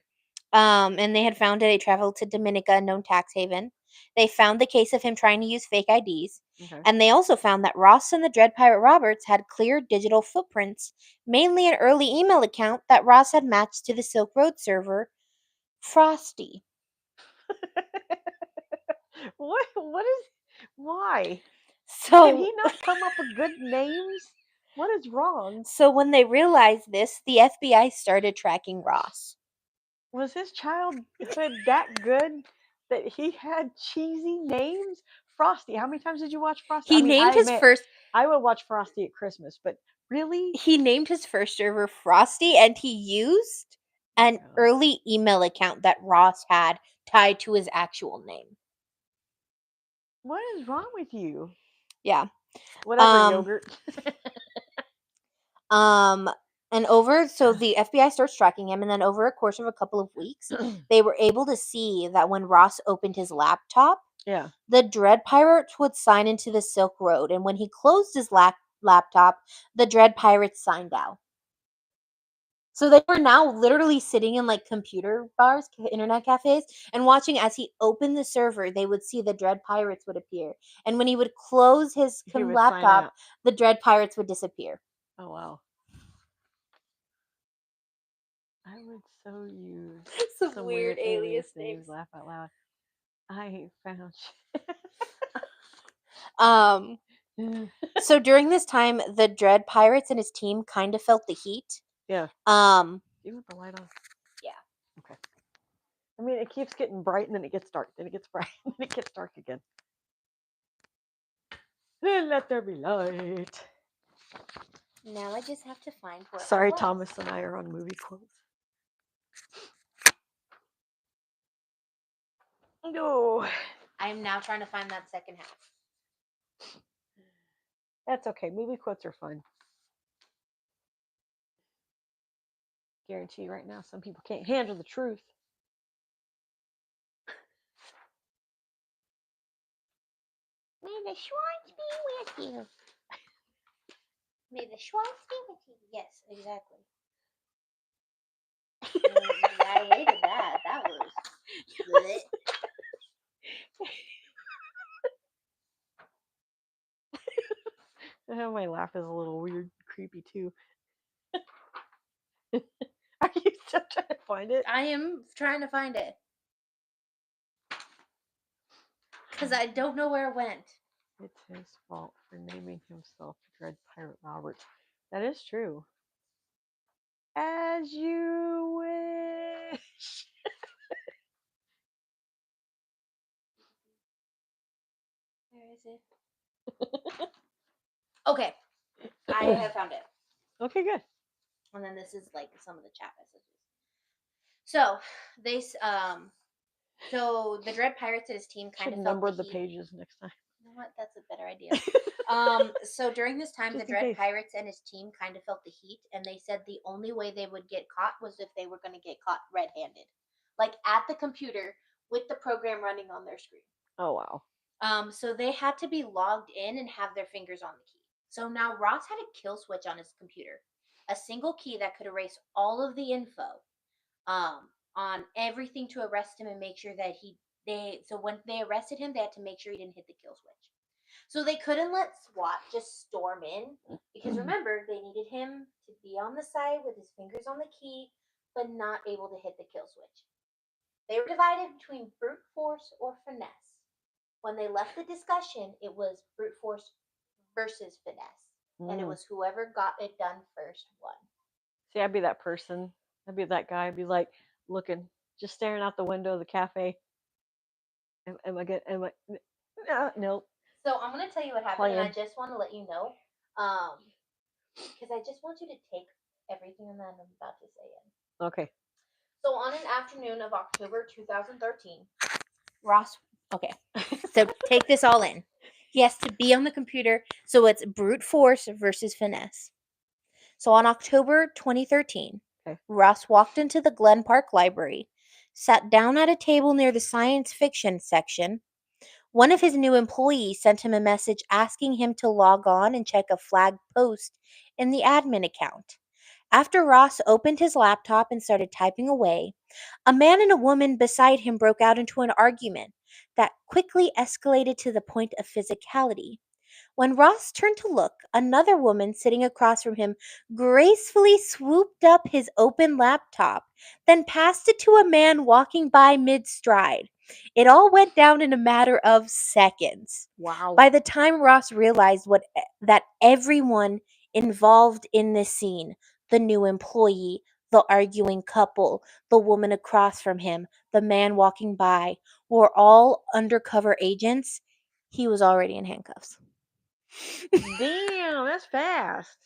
A: And they had found that he traveled to Dominica, a known tax haven. They found the case of him trying to use fake IDs.
B: Okay.
A: And they also found that Ross and the Dread Pirate Roberts had clear digital footprints, mainly an early email account that Ross had matched to the Silk Road server, Frosty.
B: What? What is? Why? Can
A: So,
B: he not come up with good names? What is wrong?
A: so when they realized this, the FBI started tracking Ross.
B: Was his childhood that good that he had cheesy names? Frosty. How many times did you watch Frosty?
A: He
B: I mean,
A: named
B: I
A: his
B: admit
A: first
B: I would watch Frosty at Christmas, but really?
A: he named his first server Frosty, and he used an
B: Yeah.
A: early email account that Ross had tied to his actual name.
B: What is wrong with you?
A: Yeah.
B: Whatever,
A: Um
B: yogurt.
A: um so the FBI starts tracking him, and then over a course of a couple of weeks, they were able to see that when Ross opened his laptop,
B: Yeah.
A: the Dread Pirates would sign into the Silk Road, and when he closed his laptop, the Dread Pirates signed out. So they were now literally sitting in like computer bars, internet cafes, and watching as he opened the server. They would see the Dread Pirates would appear, and when he would close his
B: He would sign
A: laptop,
B: out.
A: the Dread Pirates would disappear.
B: Oh wow. I would so use
A: Some weird alias names.
B: Laugh out loud. I found
A: Um,
B: you.
A: so during this time, the Dread Pirates and his team kind of felt the heat.
B: Yeah.
A: Um,
B: Do you want the light on?
A: yeah.
B: Okay. I mean, it keeps getting bright and then it gets dark. Then it gets bright and then it gets dark again. Then let there be light.
A: Now I just have to find where.
B: Sorry, Thomas and I are on movie quotes. No.
A: I am now trying to find that second half.
B: That's okay. Movie quotes are fun. Guarantee you right now, some people can't handle the truth.
A: May the Schwartz be with you. May the Schwartz be with you. Yes, exactly. I hated that. That was.
B: My laugh is a little weird, creepy too. Are you still trying to find it?
A: I am trying to find it. Because I don't know where it went.
B: It's his fault for naming himself Dread Pirate Roberts. That is true. As you wish.
A: Okay, I have found it.
B: Okay, good.
A: And then this is like some of the chat messages. So they so the Dread Pirates and his team kind
B: Should
A: of felt
B: number
A: the
B: the
A: heat.
B: pages next time.
A: You know what? That's a better idea. So during this time,
B: Just
A: the
B: in
A: Dread
B: case.
A: Pirates and his team kind of felt the heat, and they said the only way they would get caught was if they were going to get caught red-handed, like at the computer with the program running on their screen.
B: Oh, wow.
A: So they had to be logged in and have their fingers on the key. So now Ross had a kill switch on his computer, a single key that could erase all of the info on everything to arrest him and make sure that so when they arrested him, they had to make sure he didn't hit the kill switch. So they couldn't let SWAT just storm in because remember, they needed him to be on the side with his fingers on the key, but not able to hit the kill switch. They were divided between brute force or finesse. When they left the discussion, it was brute force versus finesse. And it was whoever got it done first won.
B: See, I'd be that person. I'd be that guy. I'd be like looking, just staring out the window of the cafe. Am I good? Am I? No.
A: So I'm gonna tell you what happened, and I just want to let you know, because I just want you to take everything that I'm about to say in.
B: Okay.
A: So on an afternoon of October 2013, Ross. Okay, so take this all in. He has to be on the computer, so it's brute force versus finesse. So on October 2013, Ross walked into the Glen Park Library, sat down at a table near the science fiction section. One of his new employees sent him a message asking him to log on and check a flagged post in the admin account. After Ross opened his laptop and started typing away, a man and a woman beside him broke out into an argument that quickly escalated to the point of physicality. When Ross turned to look, another woman sitting across from him gracefully swooped up his open laptop, then passed it to a man walking by mid stride. It all went down in a matter of seconds.
B: Wow.
A: By the time Ross realized that everyone involved in this scene, the new employee, the arguing couple, the woman across from him, the man walking by, were all undercover agents, he was already in handcuffs.
B: Damn, that's fast.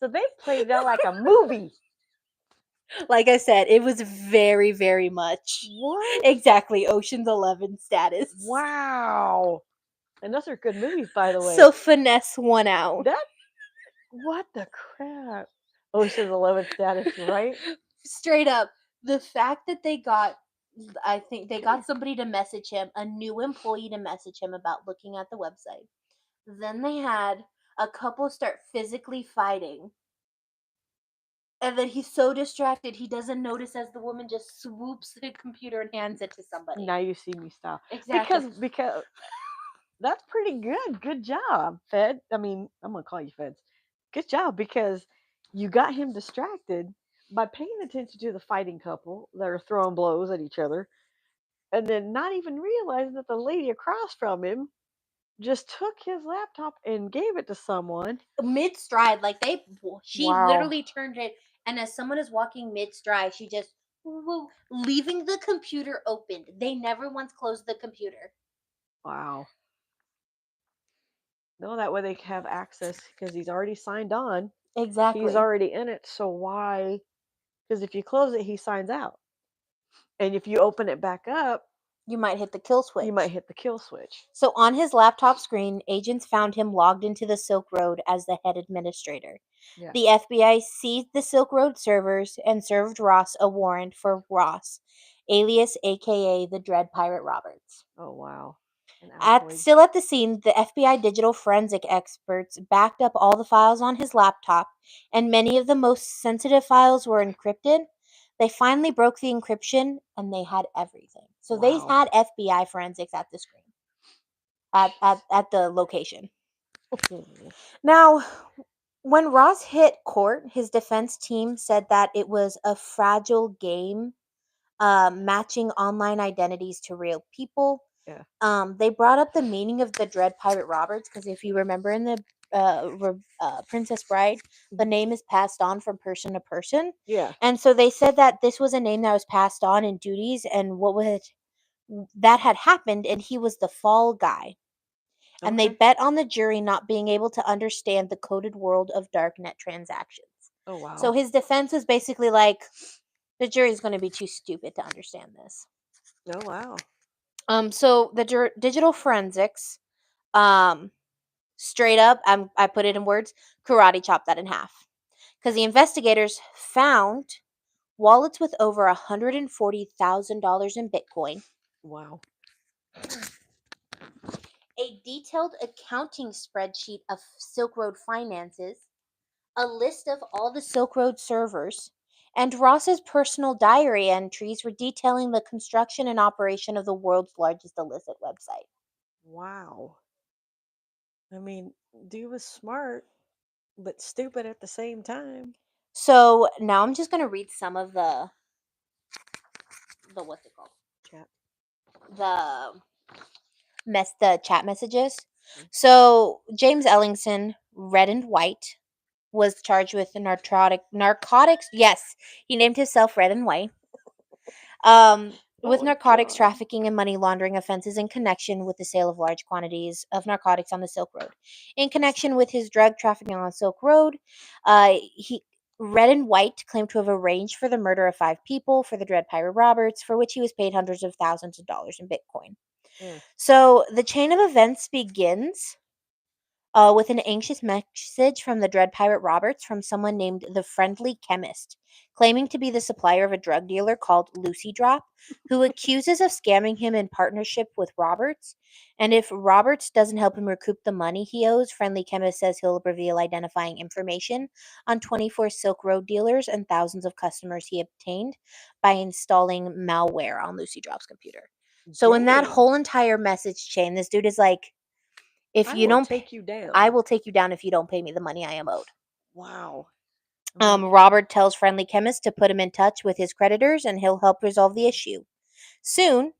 B: So they played it out like a movie.
A: Like I said, it was very, very much
B: What?
A: exactly Ocean's 11 status.
B: Wow. And those are good movies, by the way.
A: So finesse won out.
B: What the crap? Ocean's 11 status, right?
A: Straight up, the fact that I think they got somebody to message him, a new employee to message him about looking at the website. Then they had a couple start physically fighting. And then he's so distracted he doesn't notice as the woman just swoops the computer and hands it to somebody.
B: Now you see me style.
A: Exactly.
B: Because that's pretty good. Good job, Fed. I mean, I'm gonna call you Feds. Good job, because you got him distracted by paying attention to the fighting couple that are throwing blows at each other, and then not even realizing that the lady across from him just took his laptop and gave it to someone
A: Mid stride, like she
B: Wow.
A: literally turned it, and as someone is walking mid stride, she just leaving the computer opened. They never once closed the computer.
B: Wow. No, that way they have access because he's already signed on.
A: Exactly.
B: He's already in it, so why? Because if you close it, he signs out. And if you open it back up,
A: you might hit the kill switch.
B: You might hit the kill switch.
A: So on his laptop screen, agents found him logged into the Silk Road as the head administrator. Yeah. The FBI seized the Silk Road servers and served Ross a warrant for Ross, alias aka the Dread Pirate Roberts.
B: Oh, wow.
A: Still at the scene, the FBI digital forensic experts backed up all the files on his laptop, and many of the most sensitive files were encrypted. They finally broke the encryption, and they had everything. So they had FBI forensics at the screen, at the location. Now, when Ross hit court, his defense team said that it was a fragile game, matching online identities to real people. Yeah. They brought up the meaning of the Dread Pirate Roberts because if you remember in the Princess Bride, the name is passed on from person to person.
B: Yeah.
A: And so they said that this was a name that was passed on in duties and that had happened, and he was the fall guy. And they
B: Okay.
A: bet on the jury not being able to understand the coded world of darknet transactions.
B: Oh wow.
A: So his defense was basically like, the jury's going to be too stupid to understand this.
B: Oh wow.
A: So the digital forensics, straight up, I put it in words, karate chopped that in half. Because the investigators found wallets with over $140,000 in Bitcoin,
B: Wow.
A: a detailed accounting spreadsheet of Silk Road finances, a list of all the Silk Road servers, and Ross's personal diary entries were detailing the construction and operation of the world's largest illicit website.
B: Wow. I mean, dude was smart, but stupid at the same time.
A: So now I'm just gonna read some of the what's it called?
B: Chat.
A: The the chat messages. So James Ellingson, red and white, was charged with narcotics. Yes, he named himself Red and White. With
B: Oh,
A: narcotics
B: God.
A: trafficking and money laundering offenses in connection with the sale of large quantities of narcotics on the Silk Road. In connection with his drug trafficking on the Silk Road, he Red and White claimed to have arranged for the murder of 5 people for the Dread Pirate Roberts, for which he was paid hundreds of thousands of dollars in Bitcoin.
B: Mm.
A: So the chain of events begins with an anxious message from the Dread Pirate Roberts from someone named the Friendly Chemist, claiming to be the supplier of a drug dealer called Lucy Drop, who accuses of scamming him in partnership with Roberts. And if Roberts doesn't help him recoup the money he owes, Friendly Chemist says he'll reveal identifying information on 24 Silk Road dealers and thousands of customers he obtained by installing malware on Lucy Drop's computer. So in that
B: Dang.
A: whole entire message chain, this dude is like, if
B: I
A: you
B: will
A: don't
B: take you down.
A: I will take you down if you don't pay me the money I am owed.
B: Wow. I mean,
A: Robert tells Friendly Chemist to put him in touch with his creditors and he'll help resolve the issue. Soon,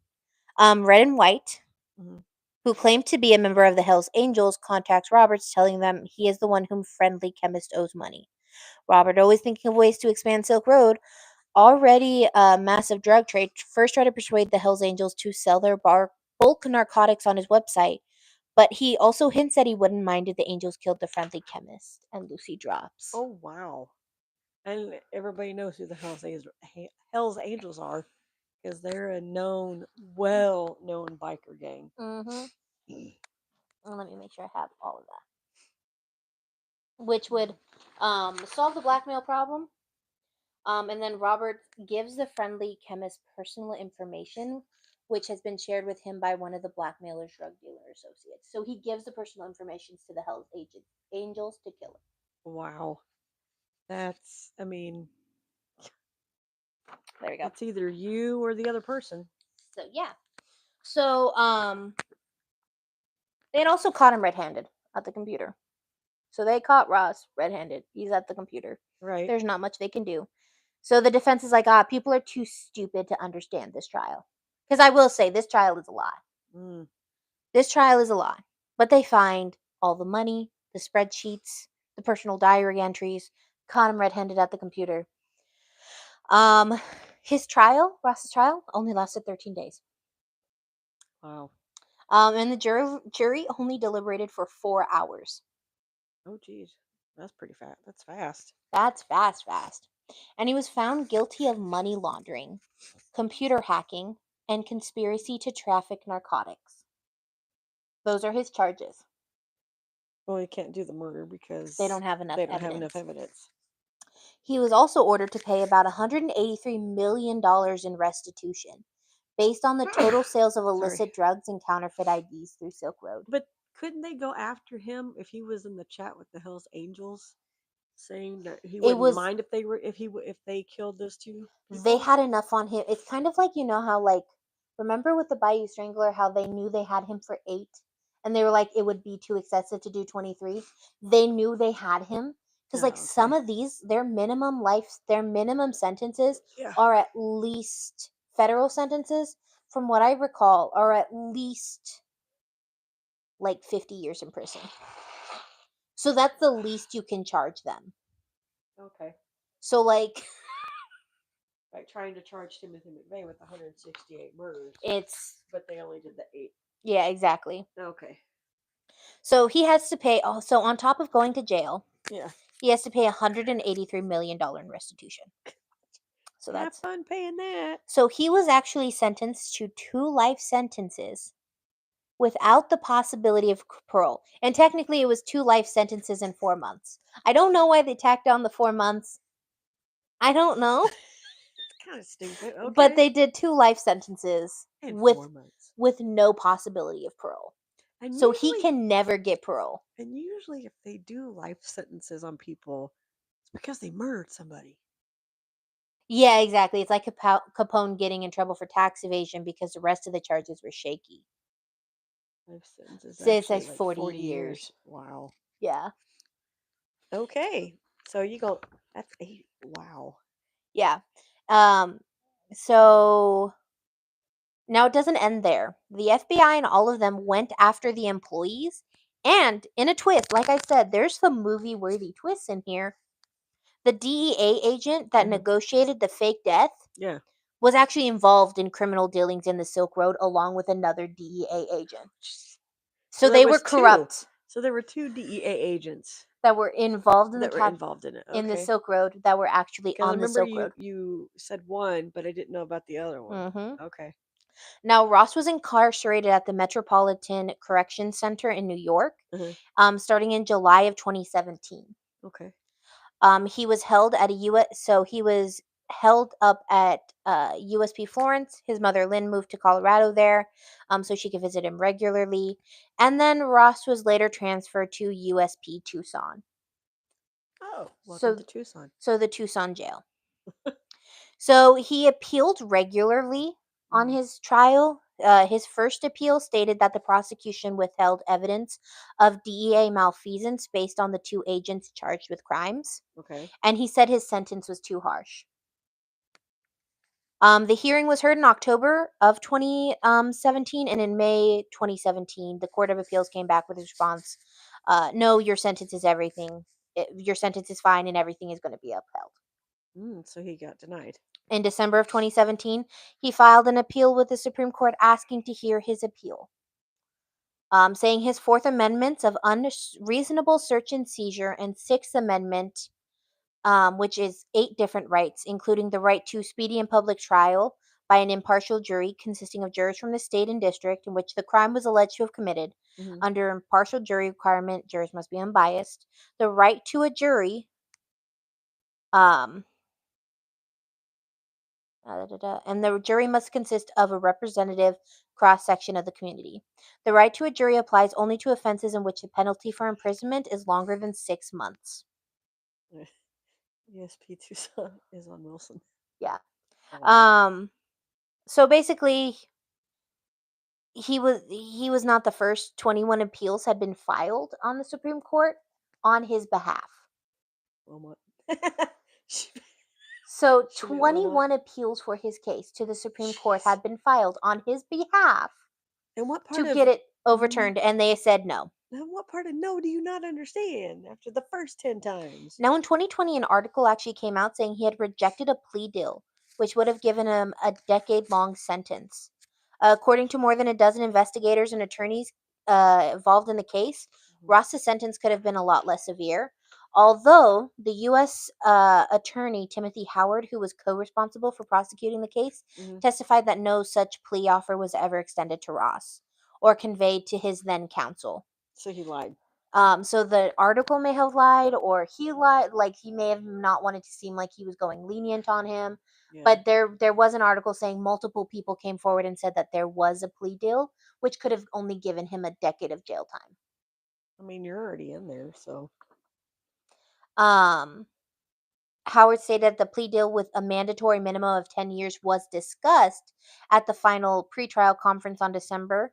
A: Red and White,
B: mhm.
A: who claimed to be a member of the Hells Angels, contacts Roberts, telling them he is the one whom Friendly Chemist owes money. Robert, always thinking of ways to expand Silk Road, already a massive drug trade, first tried to persuade the Hells Angels to sell their bulk narcotics on his website. But he also hints that he wouldn't mind if the Angels killed the Friendly Chemist and Lucy Drops.
B: Oh wow. And everybody knows who the Hell's Angels are because they're a well-known biker gang.
A: Mm-hmm. Let me make sure I have all of that. Which would solve the blackmail problem. And then Robert gives the Friendly Chemist personal information, which has been shared with him by one of the blackmailer's drug dealer associates. So he gives the personal information to the Hell's Angels to kill him.
B: Wow. That's, I mean,
A: There we go.
B: it's either you or the other person.
A: So yeah. So they had also caught him red-handed at the computer. So they caught Ross red-handed. He's at the computer.
B: Right.
A: There's not much they can do. So the defense is like, people are too stupid to understand this trial. Because I will say, this trial is a lie.
B: Mm.
A: This trial is a lie. But they find all the money, the spreadsheets, the personal diary entries, caught him red-handed at the computer. His trial, Ross's trial, only lasted 13 days.
B: Wow.
A: And the jury only deliberated for 4 hours.
B: Oh, geez. That's pretty fast. That's fast.
A: That's fast. And he was found guilty of money laundering, computer hacking, and conspiracy to traffic narcotics. Those are his charges.
B: Well, he can't do the murder because
A: They don't have enough
B: they don't
A: evidence.
B: have enough evidence.
A: He was also ordered to pay about $183 million in restitution, based on the total sales of illicit drugs and counterfeit IDs through Silk Road.
B: But couldn't they go after him if he was in the chat with the Hell's Angels, saying that he wouldn't mind if they killed those two people?
A: They had enough on him. It's kind of like, you know how, like, remember with the Bayou Strangler, how they knew they had him for 8 and they were like, it would be too excessive to do 23. They knew they had him because, like, some of these, their minimum sentences are at least, federal sentences, from what I recall, are at least like 50 years in prison. So that's the least you can charge them.
B: Okay.
A: So, like,
B: trying to charge Timothy McVeigh with 168 murders.
A: It's,
B: but they only did the 8.
A: Yeah, exactly.
B: Okay.
A: So he has to pay. So on top of going to jail,
B: Yeah.
A: he has to pay $183 million in restitution. So
B: Have
A: that's
B: fun paying that.
A: so he was actually sentenced to 2 life sentences without the possibility of parole. And technically, it was 2 life sentences in 4 months. I don't know why they tacked on the 4 months. I don't know,
B: It's kind of stupid. Okay.
A: but they did 2 life sentences
B: in
A: with
B: 4 months.
A: no possibility of parole.
B: And
A: So
B: usually,
A: he can never get parole.
B: And usually, if they do life sentences on people, it's because they murdered somebody.
A: Yeah, exactly. It's like Capone getting in trouble for tax evasion because the rest of the charges were shaky.
B: Life sentences
A: So it's
B: actually
A: like
B: like
A: 40
B: 40
A: years.
B: years. Wow.
A: Yeah.
B: Okay. So you go. That's 8. Wow.
A: Yeah. So now it doesn't end there. The FBI and all of them went after the employees, and in a twist, like I said, there's some movie worthy twists in here. The DEA agent that
B: Mhm.
A: negotiated the fake death
B: Yeah.
A: was actually involved in criminal dealings in the Silk Road along with another DEA agent. So
B: there
A: they were
B: was 2.
A: corrupt
B: So there were 2 DEA agents
A: that were involved in
B: that
A: the
B: were involved in it.
A: in the
B: Okay.
A: Silk Road that were actually
B: Because I
A: on the
B: remember
A: Silk Road.
B: you said one, but I didn't know about the other one. Okay.
A: Now, Ross was incarcerated at the Metropolitan Correction Center in New York, starting in July of 2017.
B: Okay.
A: He was held at he was held up at USP Florence. His mother Lynn moved to Colorado there, so she could visit him regularly. And then Ross was later transferred to USP Tucson.
B: Oh, welcome to Tucson.
A: So the Tucson jail. So he appealed regularly on his trial. His first appeal stated that the prosecution withheld evidence of DEA malfeasance based on the 2 agents charged with crimes.
B: Okay.
A: And he said his sentence was too harsh. The hearing was heard in October of 2017, and in May 2017, the Court of Appeals came back with a response: "No, your sentence is everything. Your sentence is fine, and everything is going to be upheld."
B: So he got denied.
A: In December of 2017, he filed an appeal with the Supreme Court asking to hear his appeal, saying his Fourth Amendments of unreasonable search and seizure and Sixth Amendment, which is 8 different rights, including the right to speedy and public trial by an impartial jury consisting of jurors from the state and district in which the crime was alleged to have committed. Under impartial jury requirement, jurors must be unbiased. The right to a jury, and the jury must consist of a representative cross section of the community. The right to a jury applies only to offenses in which the penalty for imprisonment is longer than 6 months.
B: ESP Tucson is on Wilson.
A: Yeah.
B: Oh, wow.
A: So basically he was not the first. 21 appeals had been filed on the Supreme Court on his behalf.
B: Wilmot.
A: So
B: She meant Wilmot.
A: 21 appeals for his case to the Supreme Court had been filed on his behalf
B: And what part
A: to
B: of
A: get it overturned, and they said no.
B: Now, what part of no do you not understand after the first 10 times?
A: Now, in 2020, an article actually came out saying he had rejected a plea deal, which would have given him a decade-long sentence. According to more than a dozen investigators and attorneys involved in the case, Ross's sentence could have been a lot less severe. Although the U.S. Attorney Timothy Howard, who was co-responsible for prosecuting the case, testified that no such plea offer was ever extended to Ross or conveyed to his then counsel.
B: So he lied.
A: So the article may have lied, or he lied. Like, he may have not wanted to seem like he was going lenient on him.
B: Yeah.
A: But there was an article saying multiple people came forward and said that there was a plea deal, which could have only given him a decade of jail time.
B: I mean, you're already in there, so.
A: Howard stated the plea deal with a mandatory minimum of 10 years was discussed at the final pretrial conference on December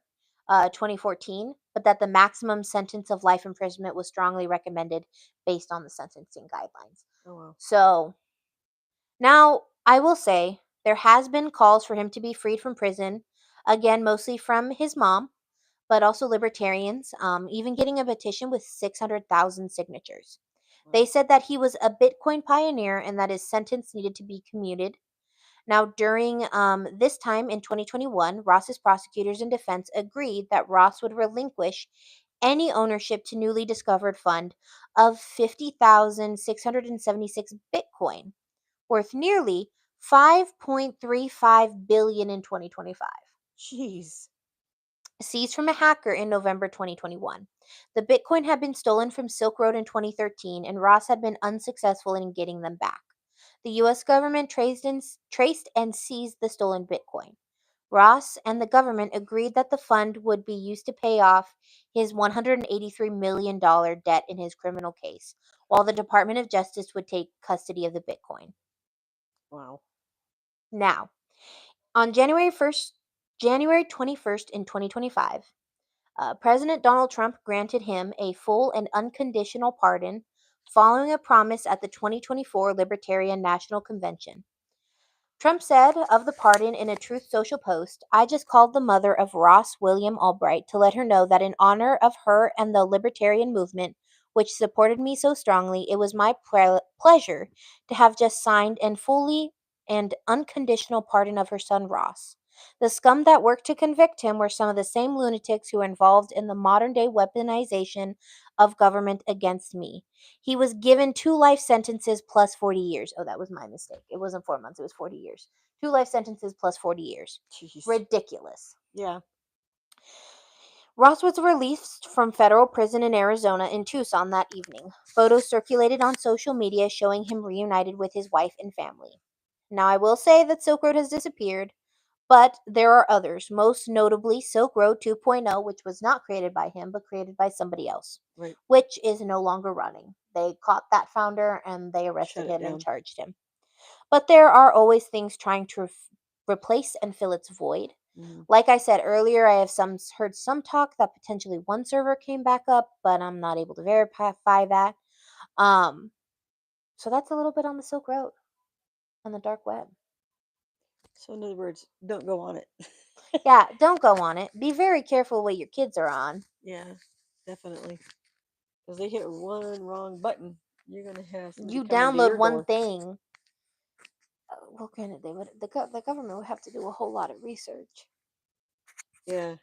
A: 2014, but that the maximum sentence of life imprisonment was strongly recommended based on the sentencing guidelines.
B: Oh, wow.
A: So now I will say there has been calls for him to be freed from prison, again, mostly from his mom, but also libertarians, even getting a petition with 600,000 signatures.
B: Wow.
A: They said that he was a Bitcoin pioneer and that his sentence needed to be commuted. Now, during this time in 2021, Ross's prosecutors and defense agreed that Ross would relinquish any ownership to newly discovered fund of 50,676 Bitcoin, worth nearly 5.35 billion in 2025.
B: Jeez.
A: Seized from a hacker in November 2021. The Bitcoin had been stolen from Silk Road in 2013, and Ross had been unsuccessful in getting them back. The U.S. government traced and seized the stolen Bitcoin. Ross and the government agreed that the fund would be used to pay off his $183 million debt in his criminal case, while the Department of Justice would take custody of the Bitcoin.
B: Wow.
A: Now, on January 21st in 2025, President Donald Trump granted him a full and unconditional pardon following a promise at the 2024 Libertarian National Convention. Trump said of the pardon in a Truth Social post, "I just called the mother of Ross William Albright to let her know that in honor of her and the libertarian movement, which supported me so strongly, it was my pleasure to have just signed and fully and unconditional pardon of her son Ross. The scum that worked to convict him were some of the same lunatics who are involved in the modern day weaponization of government against me. He was given 2 life sentences plus 40 years." Oh, that was my mistake. It wasn't 4 months, it was 40 years. 2 life sentences plus 40 years.
B: Jeez.
A: Ridiculous.
B: Yeah.
A: Ross was released from federal prison in Arizona in Tucson that evening. Photos circulated on social media showing him reunited with his wife and family. Now, I will say that Silk Road has disappeared, but there are others, most notably Silk Road 2.0, which was not created by him, but created by somebody else,
B: Right.
A: which is no longer running. They caught that founder and they arrested
B: Shut it
A: him and
B: down.
A: charged him. But there are always things trying to replace and fill its void.
B: Mhm.
A: Like I said earlier, I have heard some talk that potentially one server came back up, but I'm not able to verify that. So that's a little bit on the Silk Road and the dark web.
B: So in other words, don't go on it.
A: Yeah, don't go on it. Be very careful what your kids are on.
B: Yeah, definitely. Because they hit one wrong button, you're gonna have somebody
A: You
B: come into
A: download
B: your
A: one
B: door.
A: thing. Well, granted, the government would have to do a whole lot of research.
B: Yeah.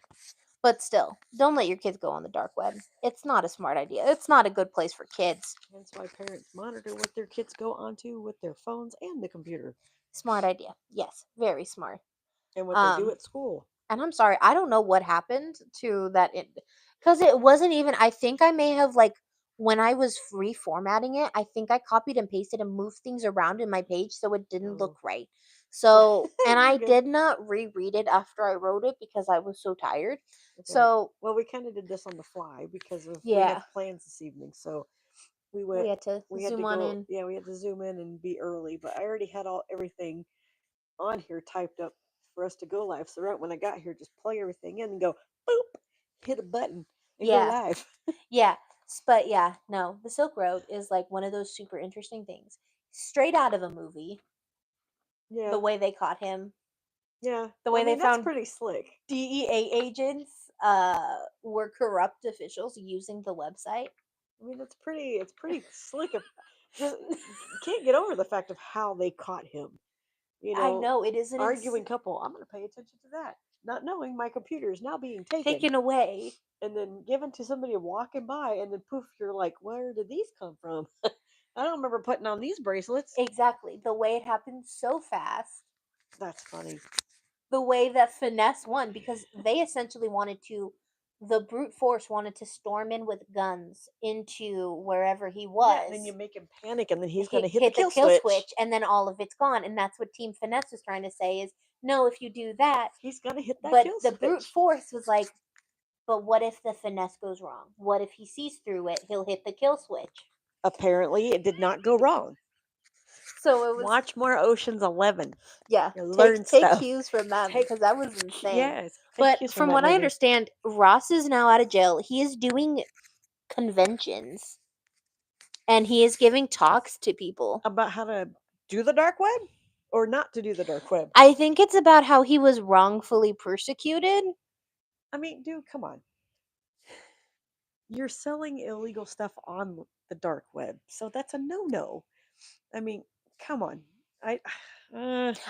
A: But still, don't let your kids go on the dark web. It's not a smart idea. It's not a good place for kids.
B: That's why parents monitor what their kids go onto with their phones and the computer,
A: Smart idea. Yes, very smart.
B: and what they do
A: Um,
B: at school.
A: and I'm sorry, I don't know what happened to that because it wasn't even. I think I may have like when I was reformatting it, I think I copied and pasted and moved things around in my page so it didn't look
B: Oh.
A: right. So, and
B: You're
A: I
B: good.
A: did not reread it after I wrote it because I was so tired.
B: That's right.
A: So,
B: Well, we kind of did this on the fly because of we
A: yeah,
B: had plans this evening, so we
A: we
B: went.
A: had to
B: We had to
A: zoom on
B: go.
A: in.
B: Yeah, we had to zoom in and be early, but I already had everything on here typed up for us to go live. So right when I got here, just plug everything in and go boop, hit a button and go
A: Yeah.
B: live.
A: Yeah, but yeah, no, the Silk Road is like one of those super interesting things. Straight out of a movie,
B: Yeah,
A: the way they caught him,
B: yeah.
A: the
B: Well,
A: way
B: I
A: they
B: mean, that's
A: found
B: pretty slick.
A: DEA agents were corrupt officials using the website.
B: I mean, it's pretty slick. Just can't get over the fact of how they caught him. You
A: I
B: know,
A: know it is an
B: arguing couple. I'm going to pay attention to that, not knowing my computer is now being
A: taken away.
B: and then given to somebody walking by, and then poof, you're like, where did these come from? I don't remember putting on these bracelets.
A: Exactly. The way it happened so fast.
B: That's funny.
A: The way that finesse won because they essentially wanted to the brute force wanted to storm in with guns into wherever he
B: Yeah, and then you
A: was,
B: make him panic, and then he's going
A: hit,
B: to hit the
A: hit the
B: kill
A: kill
B: switch.
A: switch, and then all of it's gone. And that's what Team Finesse was trying to say is no, if you do that.
B: He's going to hit that
A: But
B: kill
A: the
B: switch.
A: brute force was like, but what if the finesse goes wrong? What if he sees through it? He'll hit the kill switch.
B: Apparently, it did not go wrong.
A: So it was
B: Watch more Ocean's 11.
A: yeah.
B: You learn
A: Take
B: stuff.
A: cues from them
B: Take
A: because that was insane.
B: yes. Take
A: But
B: cues
A: from
B: that
A: what I
B: movie.
A: understand, Ross is now out of jail. He is doing conventions and he is giving talks to people.
B: About how to do the dark web or not to do the dark web.
A: I think it's about how he was wrongfully persecuted.
B: I mean, dude, come on. You're selling illegal stuff on the dark web, so that's a no-no. I mean, come on. I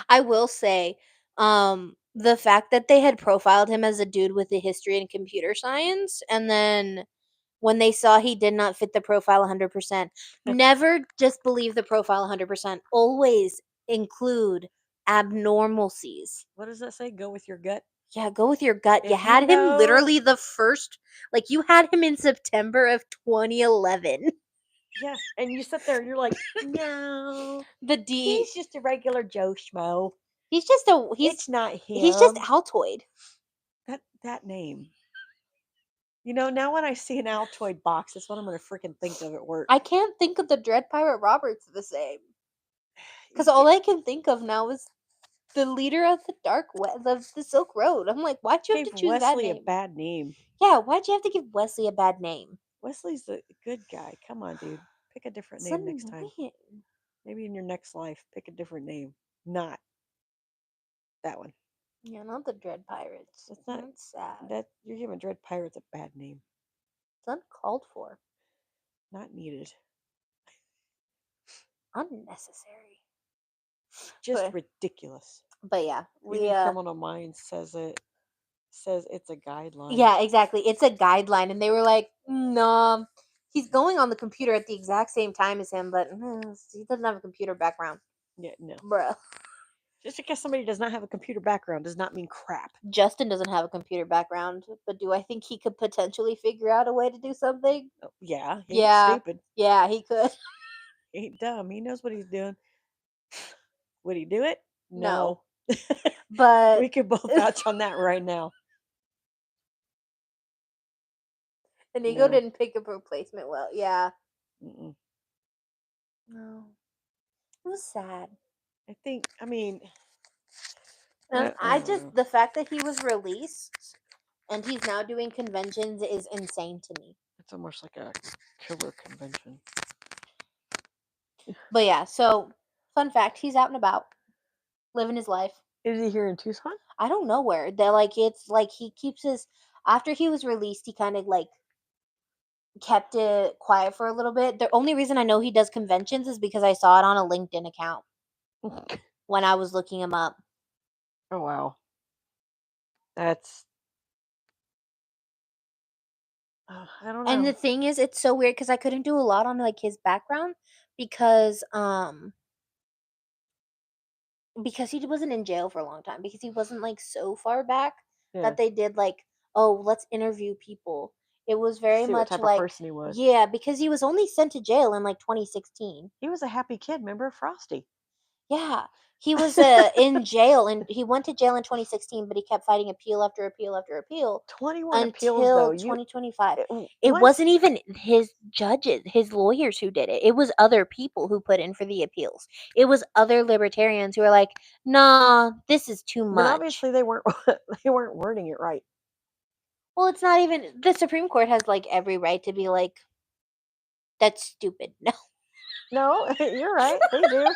A: I will say, the fact that they had profiled him as a dude with a history in computer science and then when they saw he did not fit the profile 100%. Never just believe the profile 100%. Always include abnormalcies.
B: What does that say? Go with your gut.
A: Yeah, go with your gut. You
B: If you
A: had him
B: know-
A: literally the first, like you had him in September of 2011.
B: Yeah, and you sit there and you're like, no,
A: The D.
B: he's just a regular Joe Schmo.
A: He's just a
B: It's not him.
A: he's just Altoid.
B: that name. You know, now when I see an Altoid box, that's what I'm gonna freaking think of at work.
A: I can't think of the Dread Pirate Roberts the same. Because all I can think of now is the leader of the the Silk Road. I'm like, why'd you have to
B: Gave
A: choose that
B: Wesley
A: name?
B: a bad name.
A: Yeah, why'd you have to give Wesley a bad name?
B: Wesley's a good guy. Come on, dude. Pick a different
A: It's
B: name next time.
A: annoying.
B: Maybe in your next life, pick a different name. Not that one.
A: Yeah, not the Dread Pirates.
B: That's not
A: That's sad.
B: that you're giving Dread Pirates a bad name.
A: It's uncalled for.
B: Not needed.
A: Unnecessary.
B: Just
A: But-
B: ridiculous.
A: But yeah, we
B: Even Criminal Minds says it's a guideline.
A: yeah, exactly. It's a guideline, and they were like, no, he's going on the computer at the exact same time as him, but he doesn't have a computer background,
B: Yeah, no.
A: bruh.
B: Just because somebody does not have a computer background does not mean crap.
A: Justin doesn't have a computer background, but do I think he could potentially figure out a way to do something?
B: Oh, yeah, he
A: Yeah.
B: ain't stupid.
A: Yeah, he could.
B: He ain't dumb. He knows what he's doing. Would he do it?
A: No.
B: No.
A: But
B: We could both vouch on that right now.
A: Inigo
B: No.
A: didn't pick up a replacement well. Yeah.
B: Mm-mm.
A: No. It was sad.
B: I mean,
A: And
B: I
A: I
B: don't
A: just
B: know.
A: the fact that he was released and he's now doing conventions is insane to me.
B: It's almost like a killer convention.
A: But yeah, so fun fact, he's out and about, living his life.
B: Is he here in Tucson?
A: I don't know where. They're like it's like he keeps his after he was released, he kind of like kept it quiet for a little bit. The only reason I know he does conventions is because I saw it on a LinkedIn account when I was looking him up.
B: Oh wow. That's I don't know.
A: And the thing is, it's so weird because I couldn't do a lot on like his background because he wasn't in jail for a long time because he wasn't like so far back
B: Yeah.
A: that they did like, oh, let's interview people. It was very
B: See what
A: much
B: type of
A: like
B: person he was.
A: yeah, because he was only sent to jail in like 2016.
B: He was a happy kid, remember Frosty?
A: Yeah. He was in jail and he went to jail in 2016, but he kept fighting appeal after appeal after appeal
B: 21
A: until
B: appeals though.
A: 2025.
B: It
A: It
B: once-
A: wasn't even his judges, his lawyers who did it. It was other people who put in for the appeals. It was other libertarians who were like, "Nah, this is too
B: But
A: much."
B: obviously they weren't wording it right.
A: Well, it's not even the Supreme Court has like every right to be like, "That's stupid." No.
B: No, you're right. They do.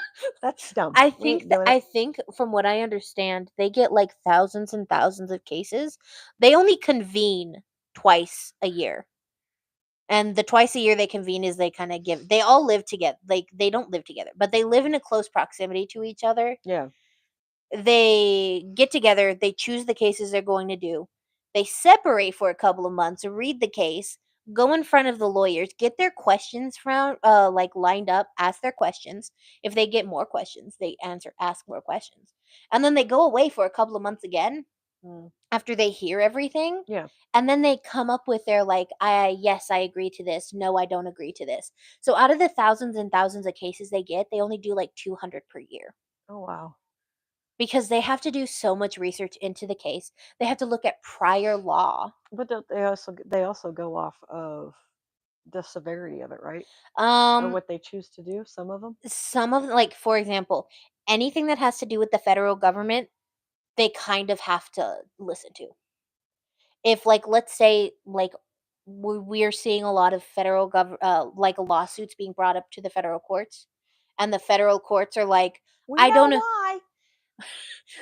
B: That's dumb.
A: I
B: We
A: think
B: ain't doing it.
A: I think from what I understand, they get like thousands and thousands of cases. They only convene twice a year. And the twice a year they convene is they kind of give they all live together. Like they don't live together, but they live in a close proximity to each other.
B: Yeah.
A: They get together, they choose the cases they're going to do. They separate for a couple of months, read the case, go in front of the lawyers, get their questions from like lined up, ask their questions. If they get more questions, they ask more questions. And then they go away for a couple of months again
B: Mm.
A: after they hear everything.
B: Yeah.
A: And then they come up with their like, yes, I agree to this. No, I don't agree to this. So out of the thousands and thousands of cases they get, they only do like 200 per year.
B: Oh wow.
A: Because they have to do so much research into the case. They have to look at prior law.
B: But don't they also go off of the severity of it, right? Or
A: Um
B: what they choose to do, some of them?
A: some of like for example, anything that has to do with the federal government, they kind of have to listen to. If like let's say like we're seeing a lot of federal like lawsuits being brought up to the federal courts and the federal courts are like
B: We
A: I
B: know
A: don't know
B: why.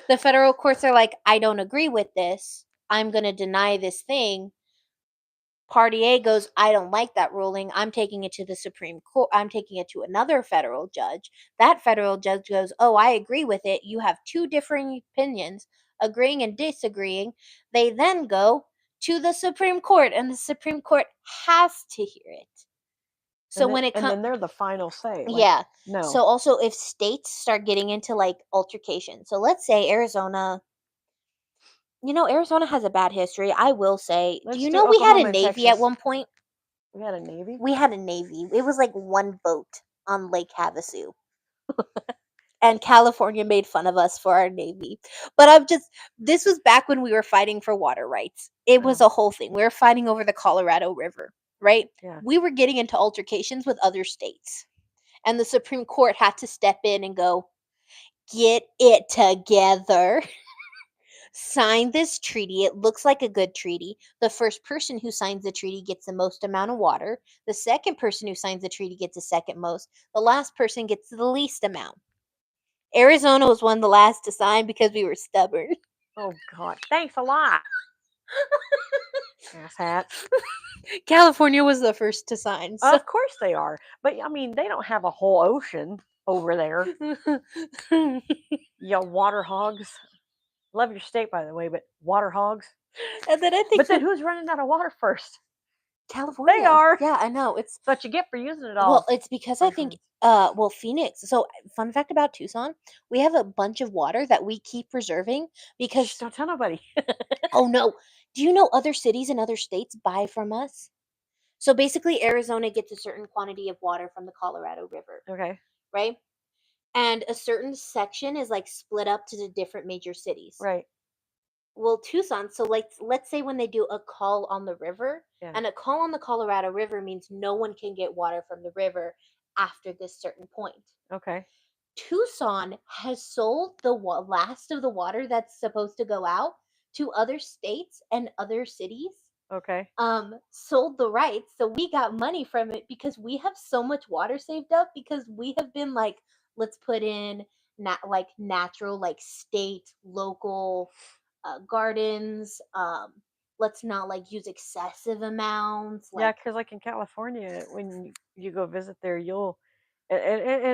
A: the federal courts are like I don't agree with this. I'm going to deny this thing. Party A goes, I don't like that ruling. I'm taking it to the Supreme Court. I'm taking it to another federal judge. That federal judge goes, oh, I agree with it. You have two differing opinions, agreeing and disagreeing. They then go to the Supreme Court, and the Supreme Court has to hear it. So when it
B: and
A: comes,
B: then they're the final say. Like,
A: yeah.
B: no.
A: So also, if states start getting into like altercation, so let's say Arizona. Arizona has a bad history. I will say,
B: Let's
A: do you
B: do
A: know we had a
B: Oklahoma and
A: navy at
B: Texas.
A: one point?
B: We had a navy.
A: We had a navy. It was like one boat on Lake Havasu. And California made fun of us for our navy. But this was back when we were fighting for water rights. It was a whole thing. We were fighting over the Colorado River, right?
B: Yeah.
A: We were getting into altercations with other states. And the Supreme Court had to step in and go, get it together. Sign this treaty. It looks like a good treaty. The first person who signs the treaty gets the most amount of water. The second person who signs the treaty gets the second most. The last person gets the least amount. Arizona was one of the last to sign because we were stubborn.
B: Oh God! Thanks a lot. Asshats.
A: California was the first to sign. So.
B: Of course they are, but I mean they don't have a whole ocean over there. You water hogs. Love your state, by the way, but water hogs.
A: And then I think.
B: But then who's running out of water first?
A: California.
B: They are.
A: Yeah, I know. It's
B: what you get for using it all.
A: Well, it's because I think Phoenix. So fun fact about Tucson, we have a bunch of water that we keep preserving because
B: Shh, don't tell nobody.
A: oh no. Do you know other cities and other states buy from us? So basically Arizona gets a certain quantity of water from the Colorado River,
B: Okay.
A: right? And a certain section is like split up to the different major cities.
B: Right.
A: Well, Tucson, so like let's say when they do a call on the river,
B: Yeah.
A: and a call on the Colorado River means no one can get water from the river after this certain point.
B: Okay.
A: Tucson has sold the last of the water that's supposed to go out to other states and other cities.
B: Okay.
A: Sold the rights, so we got money from it because we have so much water saved up because we have been like, let's put in like natural, like state, local gardens. Let's not like use excessive amounts. Like,
B: yeah, because like in California, when you go visit there, you'll and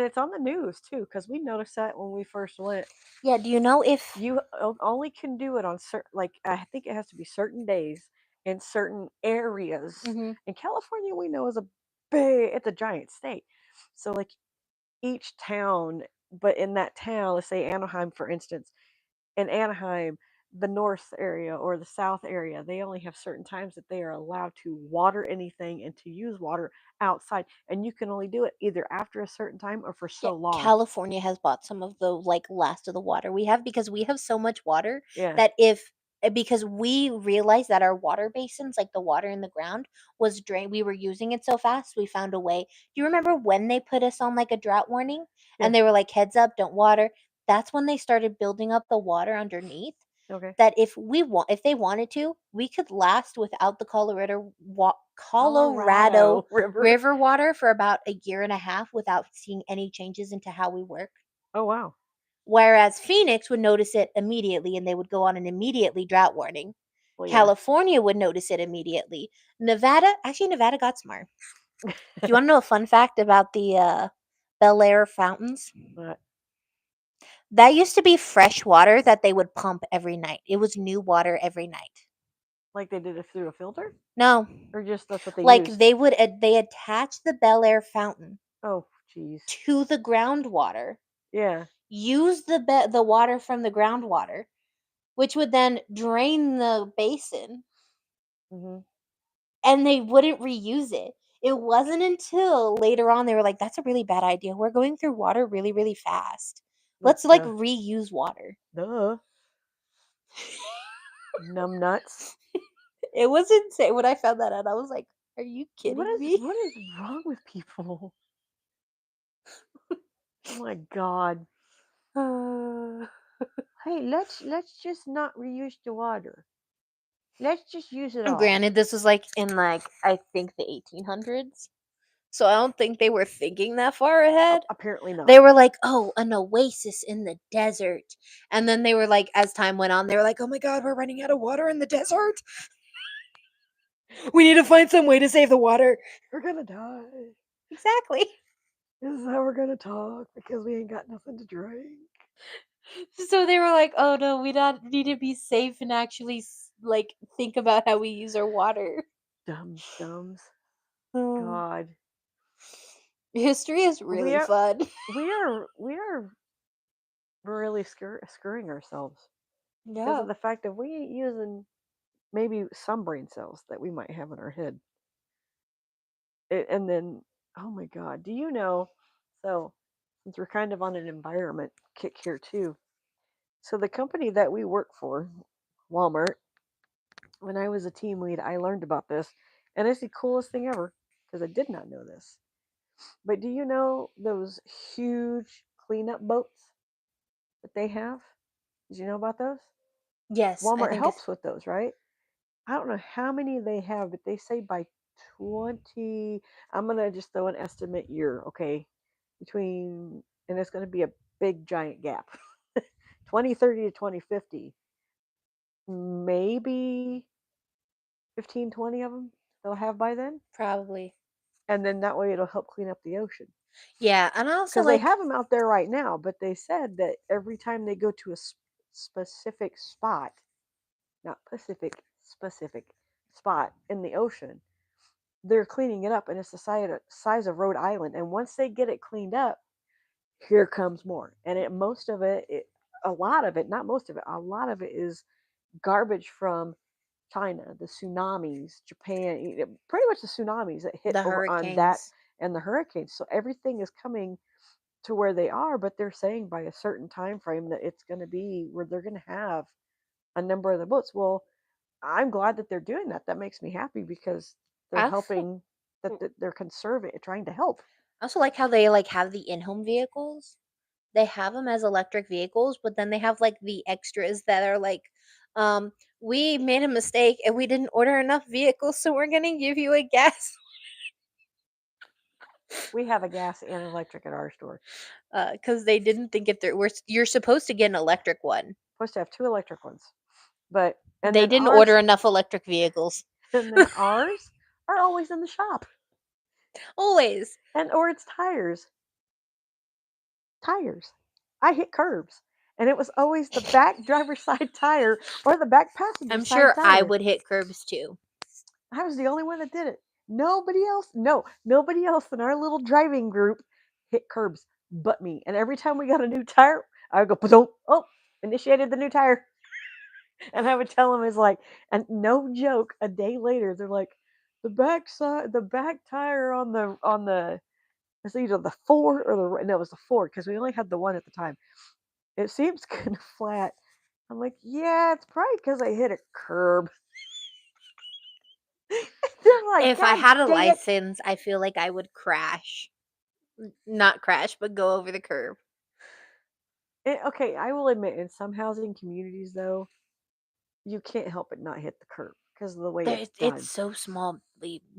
B: it's on the news too, because we noticed that when we first went.
A: Yeah, do you know if
B: you only can do it on certain, like I think it has to be certain days in certain areas.
A: Mm-hmm.
B: In California, we know is it's a giant state, so like each town, but in that town, let's say Anaheim, for instance, in Anaheim, the north area or the south area, they only have certain times that they are allowed to water anything and to use water outside, and you can only do it either after a certain time or for so long.
A: California has bought some of the like last of the water we have because we have so much water
B: Yeah.
A: that because we realized that our water basins, like the water in the ground, was drained. We were using it so fast, we found a way. Do you remember when they put us on like a drought warning and they were like, heads up, don't water? That's when they started building up the water underneath.
B: Okay.
A: That if they wanted to, we could last without the Colorado River water for about a year and a half without seeing any changes into how we work.
B: Oh wow.
A: Whereas Phoenix would notice it immediately and they would go on an immediately drought warning.
B: Well,
A: California would notice it immediately. Nevada got smart. Do you want to know a fun fact about the Bel Air fountains?
B: What?
A: That used to be fresh water that they would pump every night. It was new water every night.
B: Like they did it through a filter?
A: No.
B: Or just that's what they
A: like
B: used?
A: they attach the Bel Air fountain
B: Oh, jeez.
A: to the groundwater.
B: Yeah.
A: Use the water from the groundwater, which would then drain the basin,
B: Mm-hmm.
A: and they wouldn't reuse it. It wasn't until later on they were like, "That's a really bad idea. We're going through water really, really fast. Let's like reuse water."
B: Duh. Numb nuts.
A: It was insane when I found that out. I was like, "Are you kidding me?"
B: What is wrong with people? Oh my god. Hey, let's just not reuse the water. Let's just use it all.
A: Granted, this was like in like I think the 1800s. So I don't think they were thinking that far ahead.
B: Apparently not.
A: They were like, "Oh, an oasis in the desert." And then they were like, as time went on, they were like, "Oh my god, we're running out of water in the desert. We need to find some way to save the water.
B: We're gonna die.
A: Exactly."
B: This is how we're gonna talk because we ain't got nothing to drink.
A: So they were like, "Oh no, we need to be safe and actually like think about how we use our water.
B: Dums.
A: Oh.
B: God.
A: History is really fun.
B: We are really screwing ourselves because
A: Yeah.
B: of the fact that we ain't using maybe some brain cells that we might have in our head. And then, oh my God, do you know? So, since we're kind of on an environment kick here too, so the company that we work for, Walmart, when I was a team lead, I learned about this, and it's the coolest thing ever because I did not know this. But do you know those huge cleanup boats that they have? Did you know about those?
A: Yes, I
B: Walmart
A: think it's
B: helps with those, right? I don't know how many they have, but they say by 20, I'm going to just throw an estimate year, okay? Between, and it's going to be a big giant gap. 2030 to 2050, maybe 15, 20 of them they'll have by then.
A: probably.
B: And then that way it'll help clean up the ocean.
A: Yeah, and also
B: Because they
A: like
B: have them out there right now, but they said that every time they go to a specific spot, not specific spot in the ocean, they're cleaning it up, and it's the size of Rhode Island. And once they get it cleaned up, here comes more. And a lot of it, not most of it, a lot of it is garbage from China, the tsunamis, Japan, pretty much the tsunamis that hit
A: the
B: over on that
A: hurricanes.
B: and the hurricanes. So everything is coming to where they are, but they're saying by a certain time frame that it's going to be where they're going to have a number of the boats. Well, I'm glad that they're doing that. That makes me happy because they're
A: I also
B: helping, that they're conserving, trying to help.
A: I also like how they like have the in-home vehicles. They have them as electric vehicles, but then they have like the extras that are like, um, we made a mistake and we didn't order enough vehicles, so we're gonna give you a gas.
B: We have a gas and electric at our store.
A: Because they didn't think if you're supposed to get an electric one.
B: Supposed to have 2 electric ones, but
A: They didn't order enough electric vehicles.
B: and then ours are always in the shop,
A: Always.
B: and or it's tires. Tires. I hit curbs, and it was always the back driver's side tire or the back passenger
A: I'm
B: side
A: sure I
B: tire.
A: would hit curbs too.
B: I was the only one that did it. Nobody else, no, nobody else in our little driving group hit curbs but me. And every time we got a new tire, I would go, "Ba-dum." Oh, initiated the new tire. And I would tell them, it's like, and no joke, a day later, they're like, the back tire on the, it's either the Ford or the, no, it was the Ford because we only had the one at the time. It seems kind of flat. I'm like, yeah, it's probably because I hit a curb. They're like,
A: If I
B: God
A: had a
B: dang it.
A: license, I feel like I would crash. Not crash, but go over the curb.
B: Okay, I will admit, in some housing communities, though, you can't help but not hit the curb because of the way it's
A: It's
B: done.
A: so small.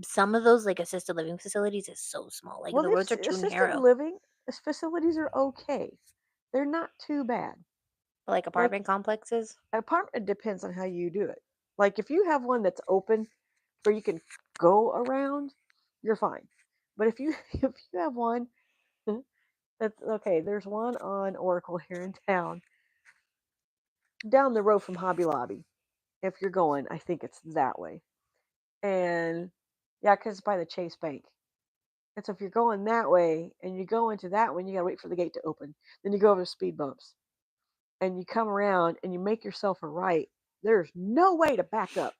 A: Some of those like assisted living facilities is so small. Like
B: Well,
A: the
B: the
A: roads are too
B: assisted
A: narrow.
B: living facilities are okay. They're not too bad.
A: Like
B: Like,
A: apartment complexes.
B: apartment depends on how you do it. Like, if you have one that's open where you can go around, you're fine. But if you if you have one that's okay, there's one on Oracle here in town, down the road from Hobby Lobby. If you're going, I think it's that way. And yeah, because it's by the Chase Bank. And so if you're going that way and you go into that one, you gotta wait for the gate to open. Then you go over the speed bumps and you come around and you make yourself a right. There's no way to back up